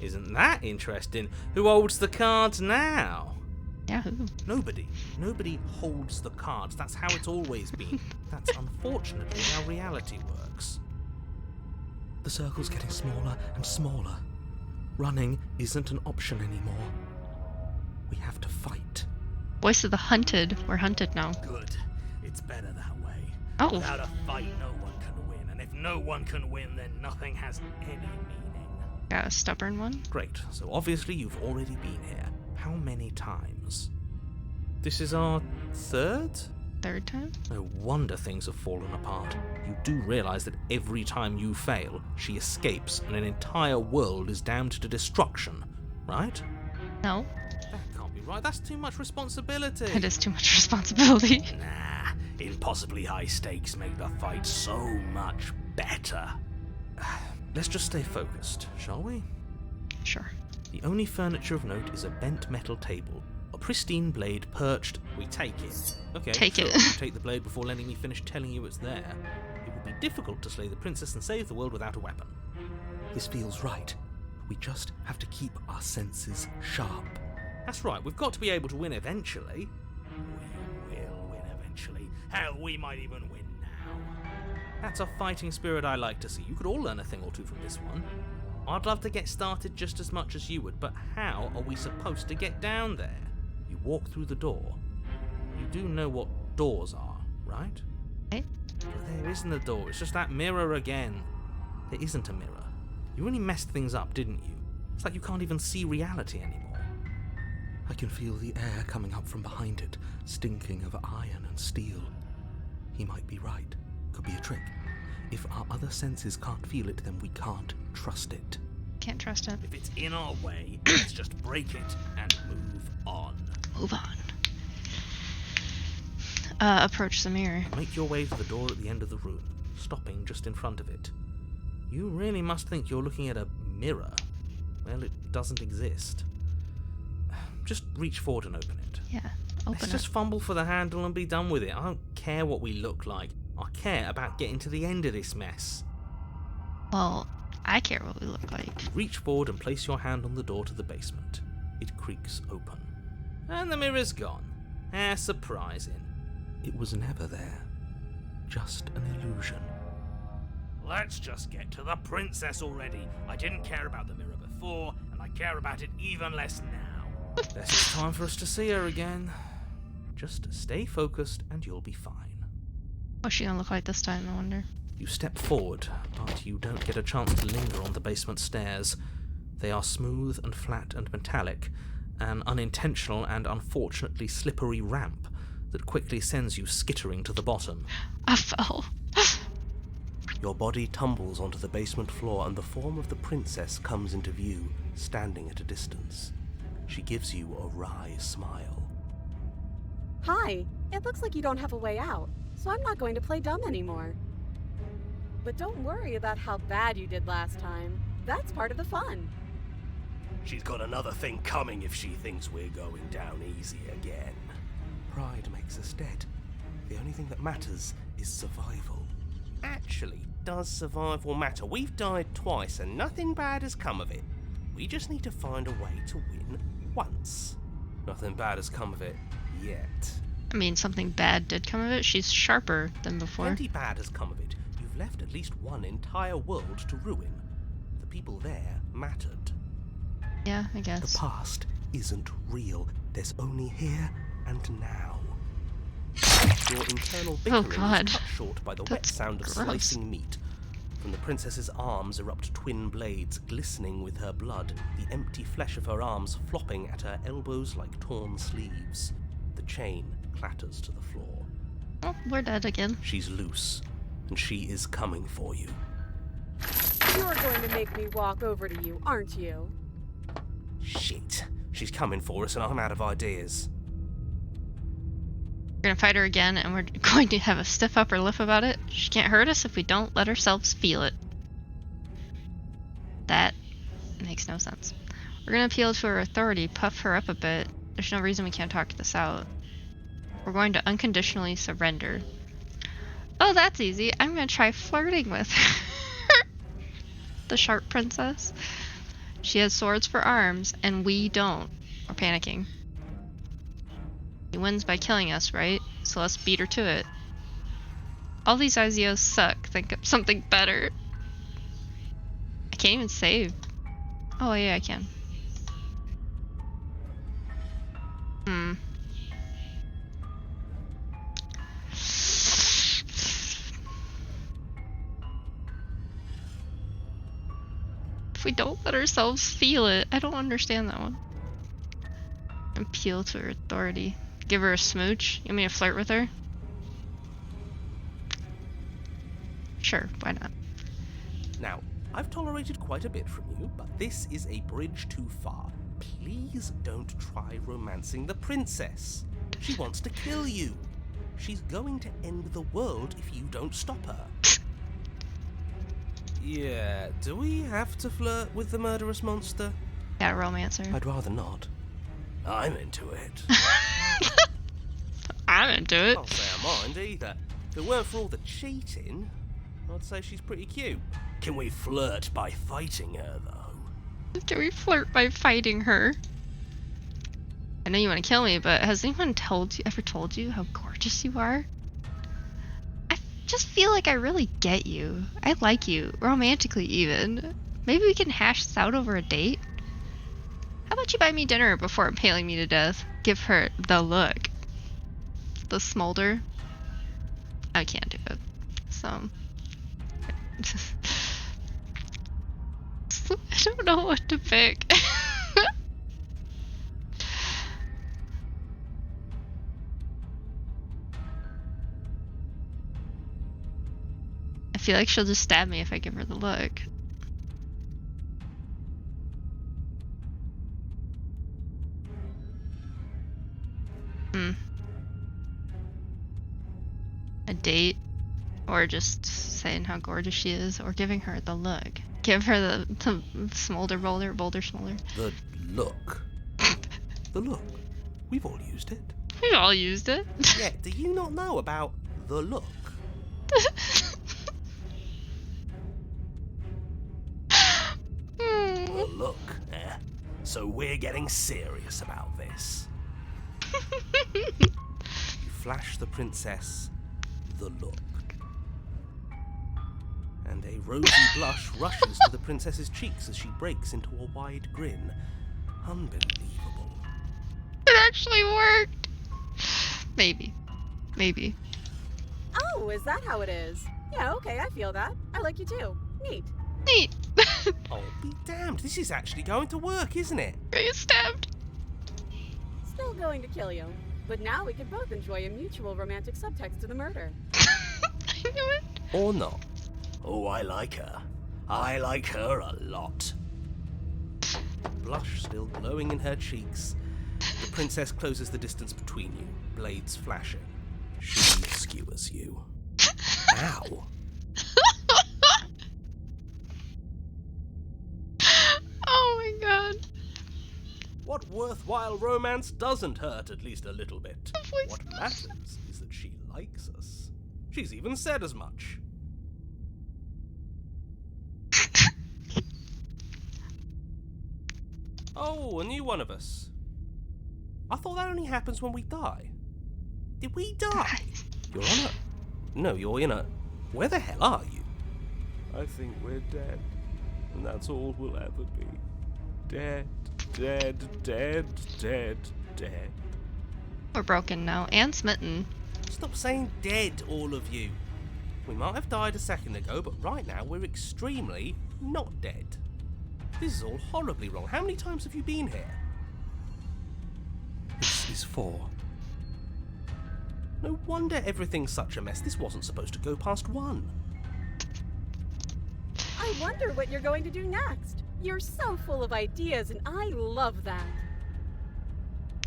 Isn't that interesting? Who holds the cards now? Yahoo. Nobody. Nobody holds the cards. That's how it's always been. That's unfortunately how reality works. The circle's getting smaller and smaller. Running isn't an option anymore. We have to fight. Voice of the hunted. We're hunted now. Good. It's better that way. Oh. Without a fight, no one can win. And if no one can win, then nothing has any meaning. Got a stubborn one. Great, so obviously you've already been here. How many times? This is our third? Third time? No wonder things have fallen apart. You do realise that every time you fail, she escapes and an entire world is damned to destruction, right? No. That can't be right. That's too much responsibility. It is too much responsibility. Nah, impossibly high stakes make the fight so much better. Let's just stay focused, shall we? Sure. The only furniture of note is a bent metal table, a pristine blade perched... We take it. Okay, Take sure, it. you take the blade before letting me finish telling you it's there. It would be difficult to slay the princess and save the world without a weapon. This feels right. We just have to keep our senses sharp. That's right. We've got to be able to win eventually. We will win eventually. Hell, we might even win now. That's a fighting spirit I like to see. You could all learn a thing or two from this one. I'd love to get started just as much as you would, but how are we supposed to get down there? You walk through the door. You do know what doors are, right? Eh? But there isn't a door, it's just that mirror again. There isn't a mirror. You really messed things up, didn't you? It's like you can't even see reality anymore. I can feel the air coming up from behind it, stinking of iron and steel. He might be right. Could be a trick. If our other senses can't feel it, then we can't trust it. Can't trust it. If it's in our way, let's just break it and move on. Move on. Approach the mirror. Make your way to the door at the end of the room, stopping just in front of it. You really must think you're looking at a mirror. Well, it doesn't exist. Just reach forward and open it. Yeah. Open Let's it. just fumble for the handle and be done with it. I don't care what we look like. I care about getting to the end of this mess. Well, I care what we look like. Reach forward and place your hand on the door to the basement. It creaks open. And the mirror's gone. How surprising. It was never there. Just an illusion. Let's just get to the princess already. I didn't care about the mirror before, and I care about it even less now. Guess it's time for us to see her again. Just stay focused and you'll be fine. What's she gonna look like this time, I wonder? You step forward, but you don't get a chance to linger on the basement stairs. They are smooth and flat and metallic, an unintentional and unfortunately slippery ramp that quickly sends you skittering to the bottom. I fell. Your body tumbles onto the basement floor and the form of the princess comes into view, standing at a distance. She gives you a wry smile. Hi, it looks like you don't have a way out, so I'm not going to play dumb anymore. But don't worry about how bad you did last time. That's part of the fun. She's got another thing coming if she thinks we're going down easy again. Pride makes us dead. The only thing that matters is survival. Actually, does survival matter? We've died twice and nothing bad has come of it. We just need to find a way to win once. Nothing bad has come of it yet. I mean, something bad did come of it. She's sharper than before. Plenty bad has come of it. You've left at least one entire world to ruin. The people there mattered. Yeah, I guess. The past isn't real. There's only here and now. Your internal bickering God. is cut short by the wet That's sound of gross. slicing meat. From the princess's arms erupt twin blades, glistening with her blood, the empty flesh of her arms flopping at her elbows like torn sleeves. The chain clatters to the floor. Oh, we're dead again. She's loose, and she is coming for you. You're going to make me walk over to you, aren't you? Shit. She's coming for us and I'm out of ideas. We're gonna fight her again, and we're going to have a stiff upper lip about it. She can't hurt us if we don't let ourselves feel it. That makes no sense. We're gonna appeal to her authority, puff her up a bit. There's no reason we can't talk this out. We're going to unconditionally surrender. Oh, that's easy. I'm gonna try flirting with her. The sharp princess. She has swords for arms, and we don't. We're panicking. He wins by killing us, right? So let's beat her to it. All these IZOs suck. Think of something better. I can't even save. Oh yeah, I can. If we don't let ourselves feel it, I don't understand that one. Appeal to her authority. Give her a smooch? You want me to flirt with her? Sure, why not? Now, I've tolerated quite a bit from you, but this is a bridge too far. Please don't try romancing the princess. She wants to kill you. She's going to end the world if you don't stop her. Yeah, do we have to flirt with the murderous monster? Yeah, romance her. I'd rather not. I'm into it. I'm into it. Can't say I mind either. If it weren't for all the cheating, I'd say she's pretty cute. Can we flirt by fighting her, though? Do we flirt by fighting her? I know you want to kill me, but has anyone ever told you how gorgeous you are? I just feel like I really get you. I like you, romantically even. Maybe we can hash this out over a date? How about you buy me dinner before impaling me to death? Give her the look. The smolder. I can't do it. So... I don't know what to pick. I feel like she'll just stab me if I give her the look. A date, or just saying how gorgeous she is, or giving her the look. Give her the smolder boulder smolder. The look. The look. We've all used it. We all used it. Yeah, do you not know about the look? The look, eh? So we're getting serious about this. You flash the princess the look. And a rosy blush rushes to the princess's cheeks as she breaks into a wide grin. Unbelievable. It actually worked. Maybe. Maybe. Oh, is that how it is? Yeah, okay, I feel that. I like you too. Neat. Neat. Oh, be damned, this is actually going to work, isn't it? Are you stabbed? Still going to kill you. But now we can both enjoy a mutual romantic subtext to the murder. I knew it. Or not. Oh, I like her. I like her a lot. Blush still glowing in her cheeks, the princess closes the distance between you, blades flashing. She skewers you. Ow. Oh my god. What worthwhile romance doesn't hurt at least a little bit? What matters is that she likes us. She's even said as much. Oh, a new one of us. I thought that only happens when we die. Did we die? You're on a... No, you're in a... Where the hell are you? I think we're dead. And that's all we'll ever be. Dead, dead, dead, dead, dead. We're broken now and smitten. Stop saying dead, all of you. We might have died a second ago, but right now we're extremely not dead. This is all horribly wrong. How many times have you been here? This is 4. No wonder everything's such a mess. This wasn't supposed to go past 1. I wonder what you're going to do next. You're so full of ideas, and I love that.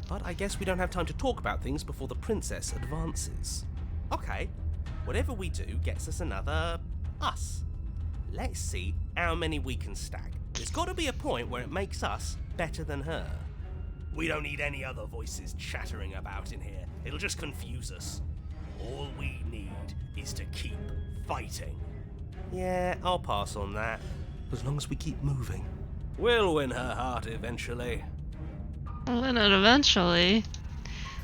But I guess we don't have time to talk about things before the princess advances. Okay, whatever we do gets us another us. Let's see how many we can stack. There's got to be a point where it makes us better than her. We don't need any other voices chattering about in here. It'll just confuse us. All we need is to keep fighting. Yeah, I'll pass on that. As long as we keep moving. We'll win her heart eventually. I'll win it eventually.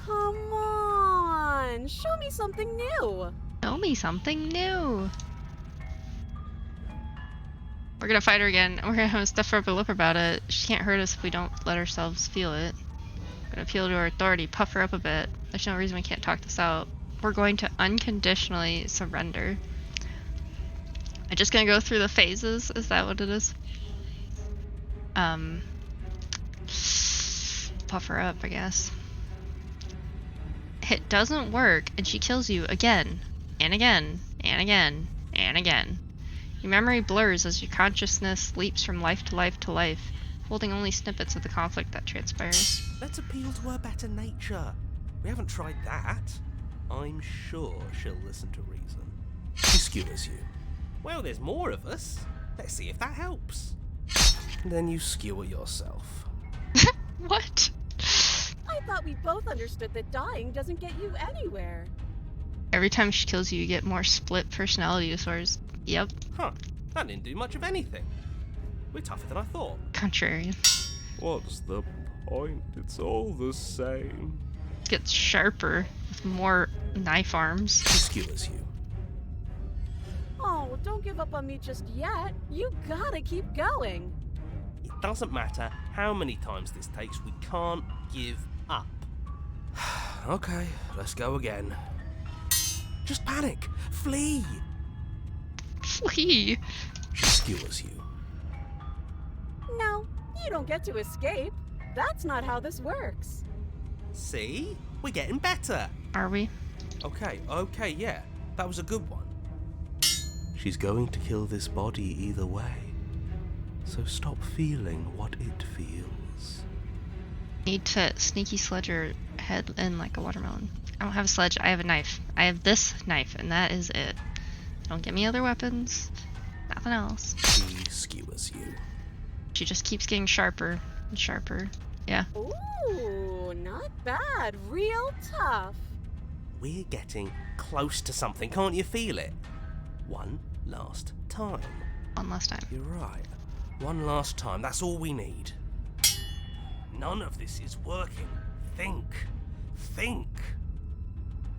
Come on, show me something new. Show me something new. We're gonna fight her again, and we're gonna have to stuff her upper lip about it. She can't hurt us if we don't let ourselves feel it. We're gonna appeal to her authority, puff her up a bit. There's no reason we can't talk this out. We're going to unconditionally surrender. I'm just gonna go through the phases. Is that what it is? Puff her up, I guess. It doesn't work, and she kills you again, and again, and again, and again. Your memory blurs as your consciousness leaps from life to life to life, holding only snippets of the conflict that transpires. Let's appeal to her better nature. We haven't tried that. I'm sure she'll listen to reason. She skewers you. Well, there's more of us. Let's see if that helps. Then you skewer yourself. What? I thought we both understood that dying doesn't get you anywhere. Every time she kills you, you get more split personality disorders. Yep. Huh, that didn't do much of anything. We're tougher than I thought. Contrarian. What's the point? It's all the same. Gets sharper with more knife arms. She skewers you. Oh, don't give up on me just yet. You gotta keep going. It doesn't matter how many times this takes, we can't give up. Okay, let's go again. Just panic! Flee! Flee. She skewers you. No, you don't get to escape. That's not how this works. See? We're getting better. Are we? Okay, yeah. That was a good one. She's going to kill this body either way. So stop feeling what it feels. Need to sneaky sledge her head in like a watermelon. I don't have a sledge, I have a knife. I have this knife, and that is it. Don't get me other weapons. Nothing else. She skewers you. She just keeps getting sharper and sharper. Yeah. Ooh, not bad. Real tough. We're getting close to something, can't you feel it? One last time. One last time. You're right. One last time, that's all we need. None of this is working. Think.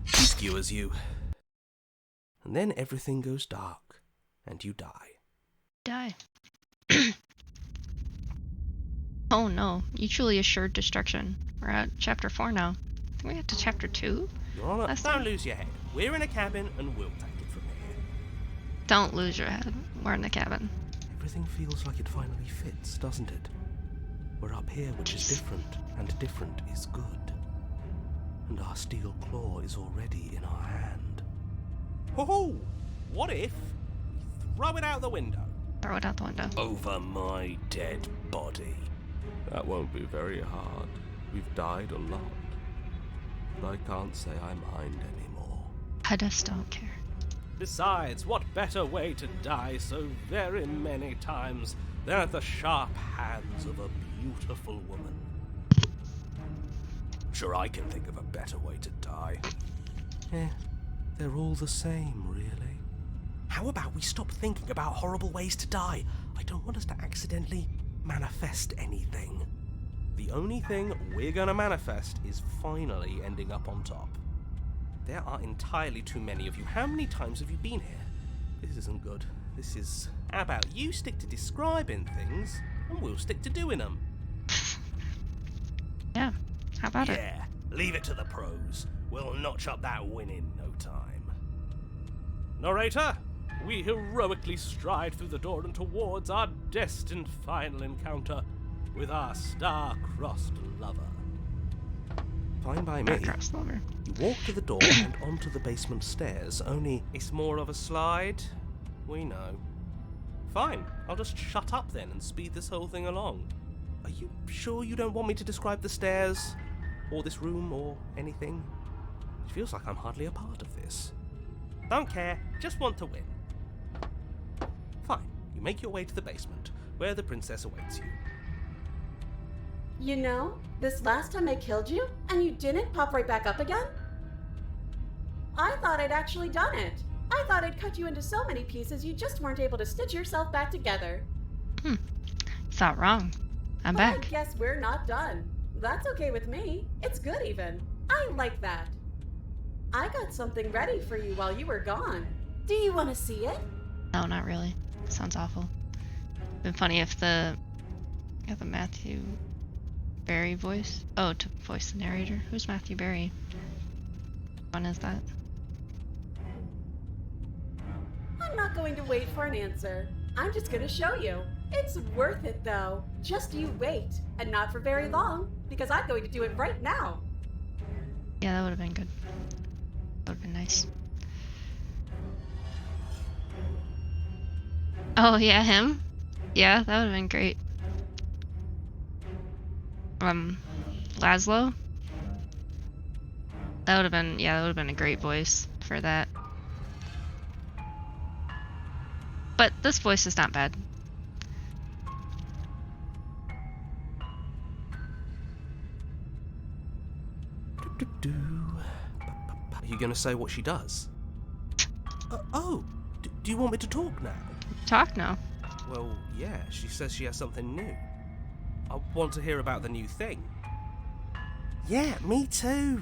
She skewers you. And then everything goes dark, and you die. Die. Oh no, mutually assured destruction. We're at chapter 4 now. I think we got to chapter 2? Your Honor, Last don't time. lose your head. We're in a cabin, and we'll take it from here. Don't lose your head. We're in the cabin. Everything feels like it finally fits, doesn't it? We're up here, which is different, and different is good. And our steel claw is already in our hand. Ho-ho! What if we throw it out the window. Throw it out the window. Over my dead body. That won't be very hard. We've died a lot. But I can't say I mind anymore. I just don't care. Besides, what better way to die so very many times than at the sharp hands of a beautiful woman? Sure, I can think of a better way to die. They're all the same, really. How about we stop thinking about horrible ways to die? I don't want us to accidentally manifest anything. The only thing we're gonna manifest is finally ending up on top. There are entirely too many of you. How many times have you been here? This isn't good. This is... How about you stick to describing things, and we'll stick to doing them? Yeah. How about it? Yeah, leave it to the pros. We'll notch up that win in no time. Narrator, we heroically stride through the door and towards our destined final encounter with our star-crossed lover. Fine by me. Cross lover. You walk to the door and onto the basement stairs, only... It's more of a slide. We know. Fine, I'll just shut up then and speed this whole thing along. Are you sure you don't want me to describe the stairs? Or this room, or anything? It feels like I'm hardly a part of this. Don't care, just want to win. Fine, you make your way to the basement, where the princess awaits you. You know, this last time I killed you, and you didn't pop right back up again? I thought I'd actually done it. I thought I'd cut you into so many pieces you just weren't able to stitch yourself back together. Thought wrong. I'm But back. I guess we're not done. That's okay with me. It's good even. I like that. I got something ready for you while you were gone. Do you want to see it? No, not really. Sounds awful. Been funny if the Matthew Berry voice. Oh, to voice the narrator. Who's Matthew Berry? When is that? I'm not going to wait for an answer. I'm just going to show you. It's worth it though. Just you wait. And not for very long, because I'm going to do it right now. Yeah, that would have been good. That would have been nice. Oh yeah, him? Yeah, that would have been great. Laszlo? That would have been, yeah, that would have been a great voice for that. But this voice is not bad. Are you going to say what she does? Do you want me to talk now? Talk now. Well, yeah, she says she has something new. I want to hear about the new thing. Yeah, me too.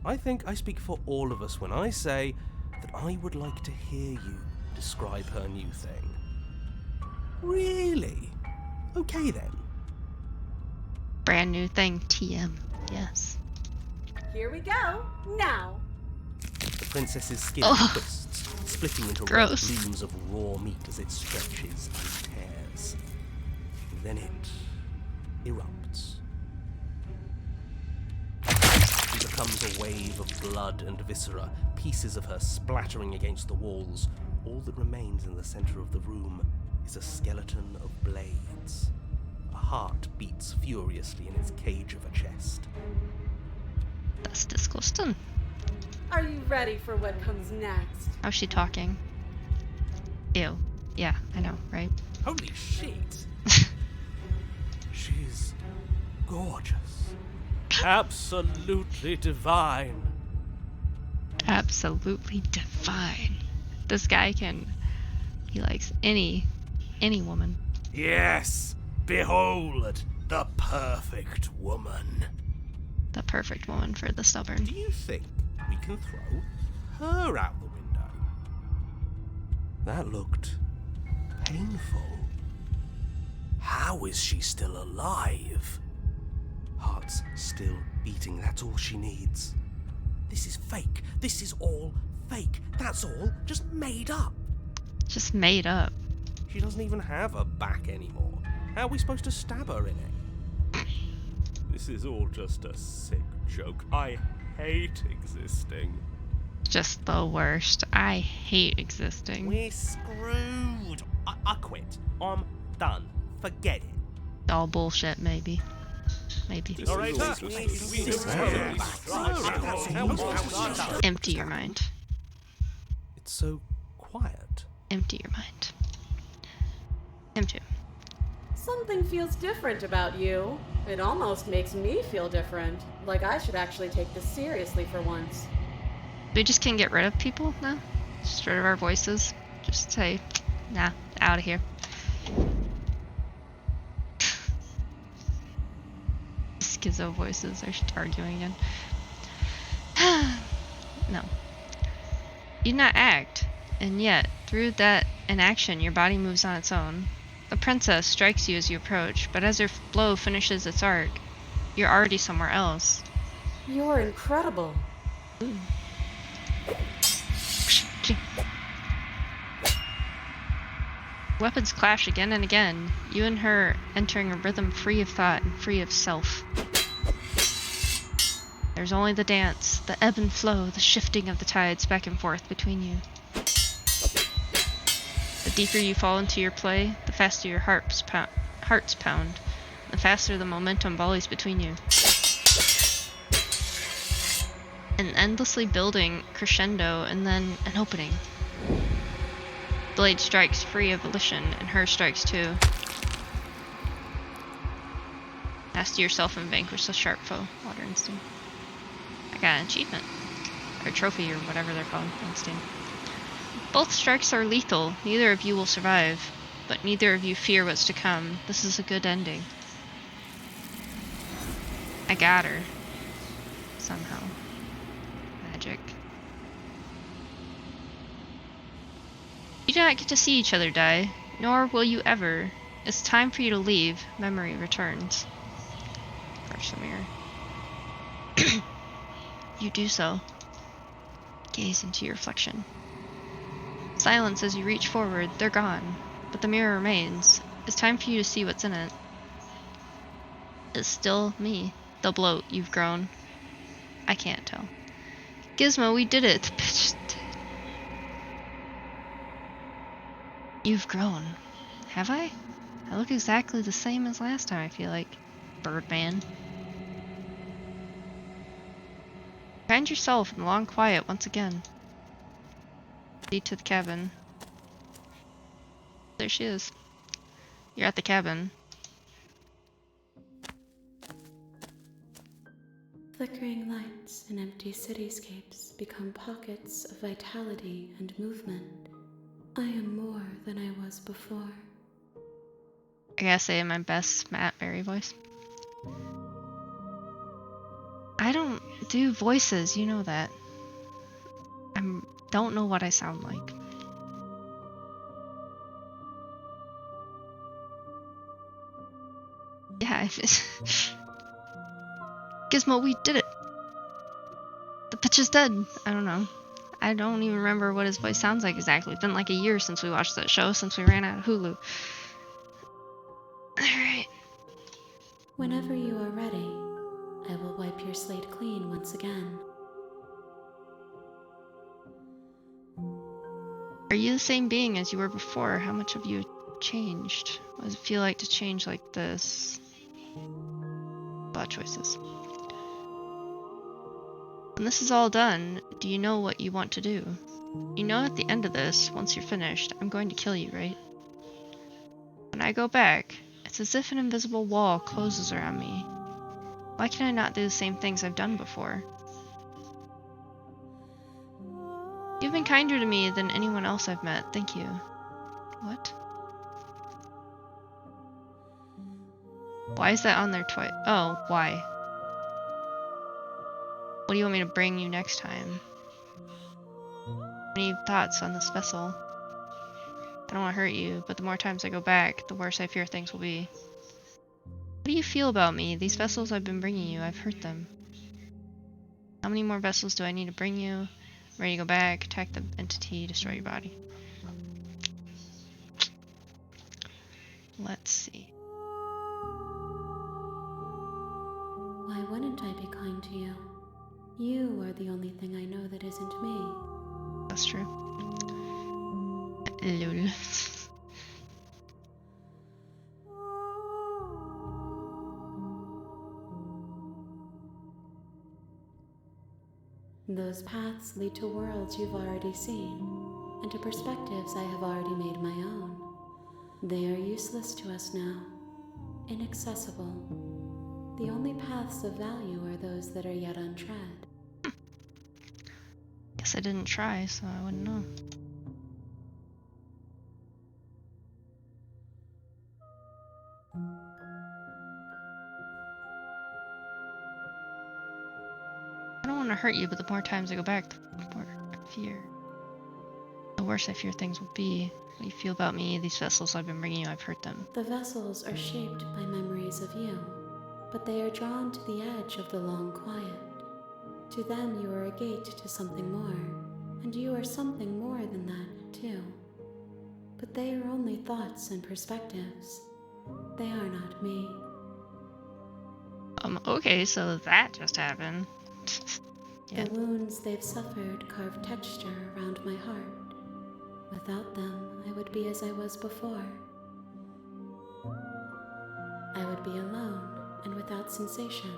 I think I speak for all of us when I say that I would like to hear you describe her new thing. Really? Okay then. Brand new thing, TM. Yes. Here we go. Now. The princess's skin Ugh. twists, splitting into red Gross. blooms of raw meat as it stretches and tears. Then it erupts. She becomes a wave of blood and viscera, pieces of her splattering against the walls. All that remains in the center of the room is a skeleton of blades. A heart beats furiously in its cage of a chest. That's disgusting. Are you ready for what comes next? How's she talking? Ew. Yeah, I know, right? Holy shit! She's gorgeous. Absolutely divine. Absolutely divine. This guy he likes any woman. Yes, behold the perfect woman. The perfect woman for the stubborn. Do you think we can throw her out the window? That looked painful. How is she still alive? Heart's still beating, that's all she needs. This is fake. This is all fake. That's all just made up. Just made up. She doesn't even have a back anymore. How are we supposed to stab her in it? This is all just a sick joke. I hate existing. Just the worst. I hate existing. We're screwed. I quit. I'm done. Forget it. All bullshit, maybe. Maybe. Empty your mind. It's so quiet. Empty your mind. Empty. Something feels different about you. It almost makes me feel different. Like I should actually take this seriously for once. We just can get rid of people now? Just rid of our voices? Just say, nah, out of here. Schizo voices are arguing again. No. You do not act, and yet, through that inaction, your body moves on its own. The princess strikes you as you approach, but as her blow finishes its arc, you're already somewhere else. You're incredible. Ooh. Weapons clash again and again, you and her entering a rhythm free of thought and free of self. There's only the dance, the ebb and flow, the shifting of the tides back and forth between you. The deeper you fall into your play, the faster your hearts pound, the faster the momentum volleys between you. An endlessly building crescendo and then an opening. Blade strikes free of volition, and her strikes too. Master yourself and vanquish the sharp foe. Water instinct. I got an achievement. Or trophy, or whatever they're called. Instinct. Both strikes are lethal. Neither of you will survive. But neither of you fear what's to come. This is a good ending. I got her. Somehow. Magic. You do not get to see each other die, nor will you ever. It's time for you to leave. Memory returns. Approach the mirror. You do so. Gaze into your reflection. Silence as you reach forward. They're gone, but the mirror remains. It's time for you to see what's in it. It's still me. The bloat you've grown. I can't tell. Gizmo, we did it. The bitch. You've grown. Have I? I look exactly the same as last time, I feel like. Birdman. Find yourself in the long quiet once again. Lead to the cabin. There she is. You're at the cabin. Flickering lights and empty cityscapes become pockets of vitality and movement. I am more than I was before. I gotta say in my best Matt Berry voice. I don't do voices, you know that. I don't know what I sound like. Yeah, Gizmo, we did it. The bitch is dead. I don't know. I don't even remember what his voice sounds like exactly. It's been like a year since we watched that show, since we ran out of Hulu. Alright. Whenever you are ready, I will wipe your slate clean once again. Are you the same being as you were before? How much have you changed? What does it feel like to change like this? Bad choices. When this is all done, do you know what you want to do? You know at the end of this, once you're finished, I'm going to kill you, right? When I go back, it's as if an invisible wall closes around me. Why can I not do the same things I've done before? You've been kinder to me than anyone else I've met, thank you. What? Why is that on there twice? Oh, why? What do you want me to bring you next time? Any thoughts on this vessel? I don't want to hurt you, but the more times I go back, the worse I fear things will be. What do you feel about me? These vessels I've been bringing you, I've hurt them. How many more vessels do I need to bring you? Ready to go back, attack the entity, destroy your body. Let's see. Why wouldn't I be kind to you? You are the only thing I know that isn't me. That's true. Lol. Those paths lead to worlds you've already seen, and to perspectives I have already made my own. They are useless to us now, inaccessible. The only paths of value are those that are yet untread. Guess I didn't try, so I wouldn't know. I don't want to hurt you, but the more times I go back, the more I fear. The worse I fear things will be. What do you feel about me? These vessels I've been bringing you, I've hurt them. The vessels are shaped by memories of you, but they are drawn to the edge of the long quiet. To them you are a gate to something more, and you are something more than that, too. But they are only thoughts and perspectives. They are not me. Okay, so that just happened. Yeah. The wounds they've suffered carve texture around my heart. Without them, I would be as I was before. I would be alone and without sensation.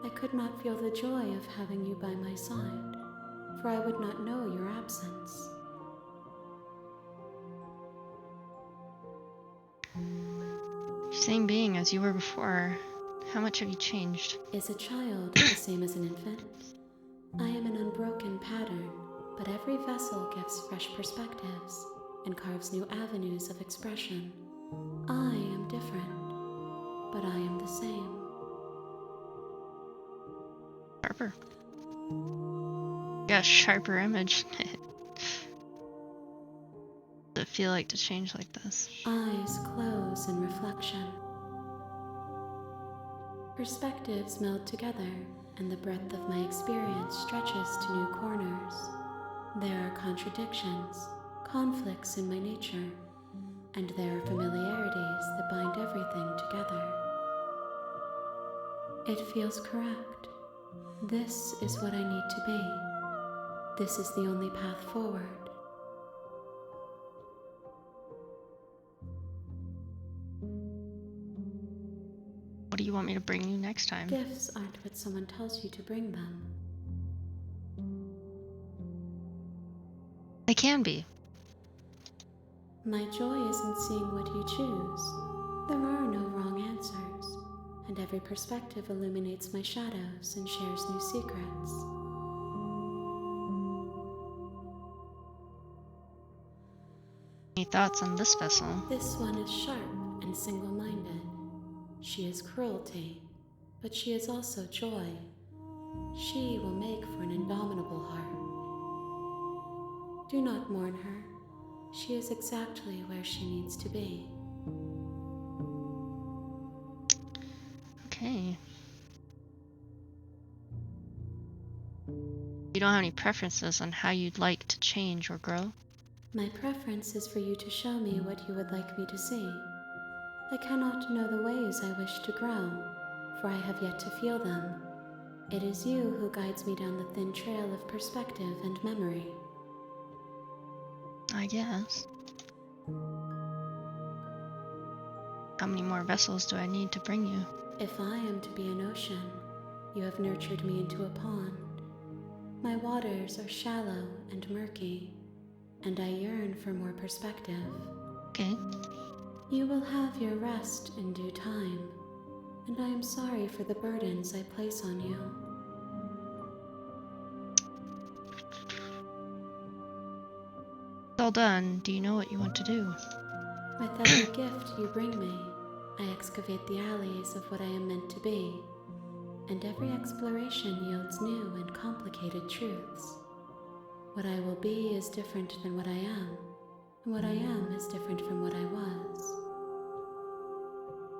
I could not feel the joy of having you by my side, for I would not know your absence. Same being as you were before. How much have you changed? Is a child the same as an infant? I am an unbroken pattern, but every vessel gives fresh perspectives and carves new avenues of expression. I am different, but I am the same. Sharper. Got a sharper image. Does it feel like to change like this? Eyes close in reflection. Perspectives meld together, and the breadth of my experience stretches to new corners. There are contradictions, conflicts in my nature, and there are familiarities that bind everything together. It feels correct. This is what I need to be. This is the only path forward. What do you want me to bring you next time? Gifts aren't what someone tells you to bring them. They can be. My joy is in seeing what you choose. There are no wrong answers, and every perspective illuminates my shadows and shares new secrets. Any thoughts on this vessel? This one is sharp and single-minded. She is cruelty, but she is also joy. She will make for an indomitable heart. Do not mourn her. She is exactly where she needs to be. Okay. You don't have any preferences on how you'd like to change or grow? My preference is for you to show me what you would like me to see. I cannot know the ways I wish to grow, for I have yet to feel them. It is you who guides me down the thin trail of perspective and memory. I guess. How many more vessels do I need to bring you? If I am to be an ocean, you have nurtured me into a pond. My waters are shallow and murky, and I yearn for more perspective. Okay. You will have your rest in due time, and I am sorry for the burdens I place on you. It's all done. Do you know what you want to do? With every gift you bring me, I excavate the alleys of what I am meant to be, and every exploration yields new and complicated truths. What I will be is different than what I am, and what I am is different from what I was.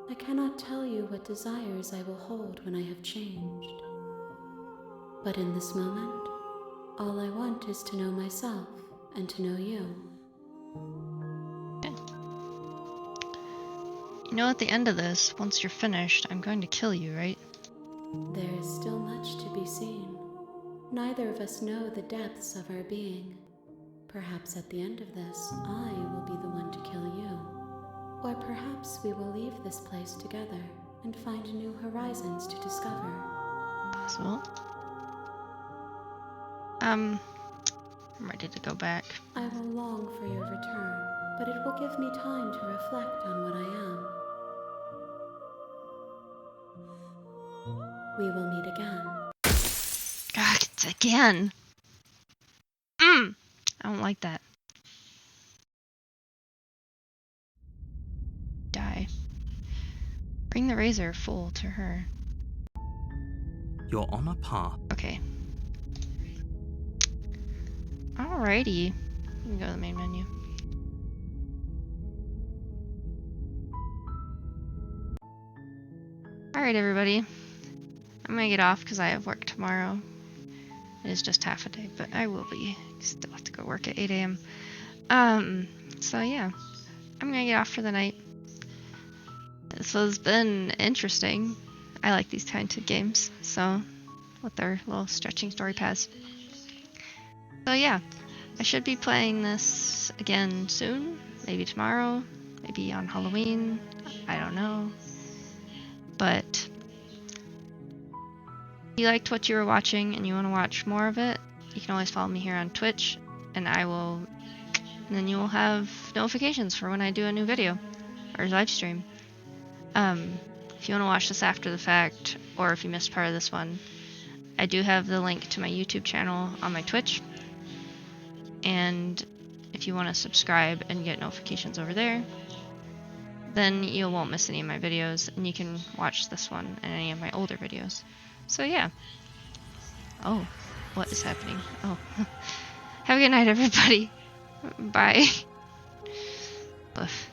I cannot tell you what desires I will hold when I have changed. But in this moment, all I want is to know myself and to know you. You know, at the end of this, once you're finished, I'm going to kill you, right? There is still much to be seen. Neither of us know the depths of our being. Perhaps at the end of this, I will be the one to kill you. Or perhaps we will leave this place together and find new horizons to discover. Possible. I'm ready to go back. I will long for your return, but it will give me time to reflect on what I am. We will meet again. God, it's again. I don't like that. Die. Bring the razor full to her. You're on a path. Okay. Alrighty. You can go to the main menu. Alright, everybody. I'm gonna get off because I have work tomorrow. It is just half a day, but I will be. Still have to go work at 8 a.m. So yeah. I'm gonna get off for the night. This has been interesting. I like these kinds of games, so with their little stretching story paths. So yeah, I should be playing this again soon, maybe tomorrow, maybe on Halloween, I don't know. But if you liked what you were watching and you want to watch more of it, you can always follow me here on Twitch, and then you will have notifications for when I do a new video or live stream. If you want to watch this after the fact, or if you missed part of this one, I do have the link to my YouTube channel on my Twitch. And if you want to subscribe and get notifications over there, then you won't miss any of my videos, and you can watch this one and any of my older videos. So yeah. Oh, what is happening? Oh. Have a good night, everybody. Bye. Oof.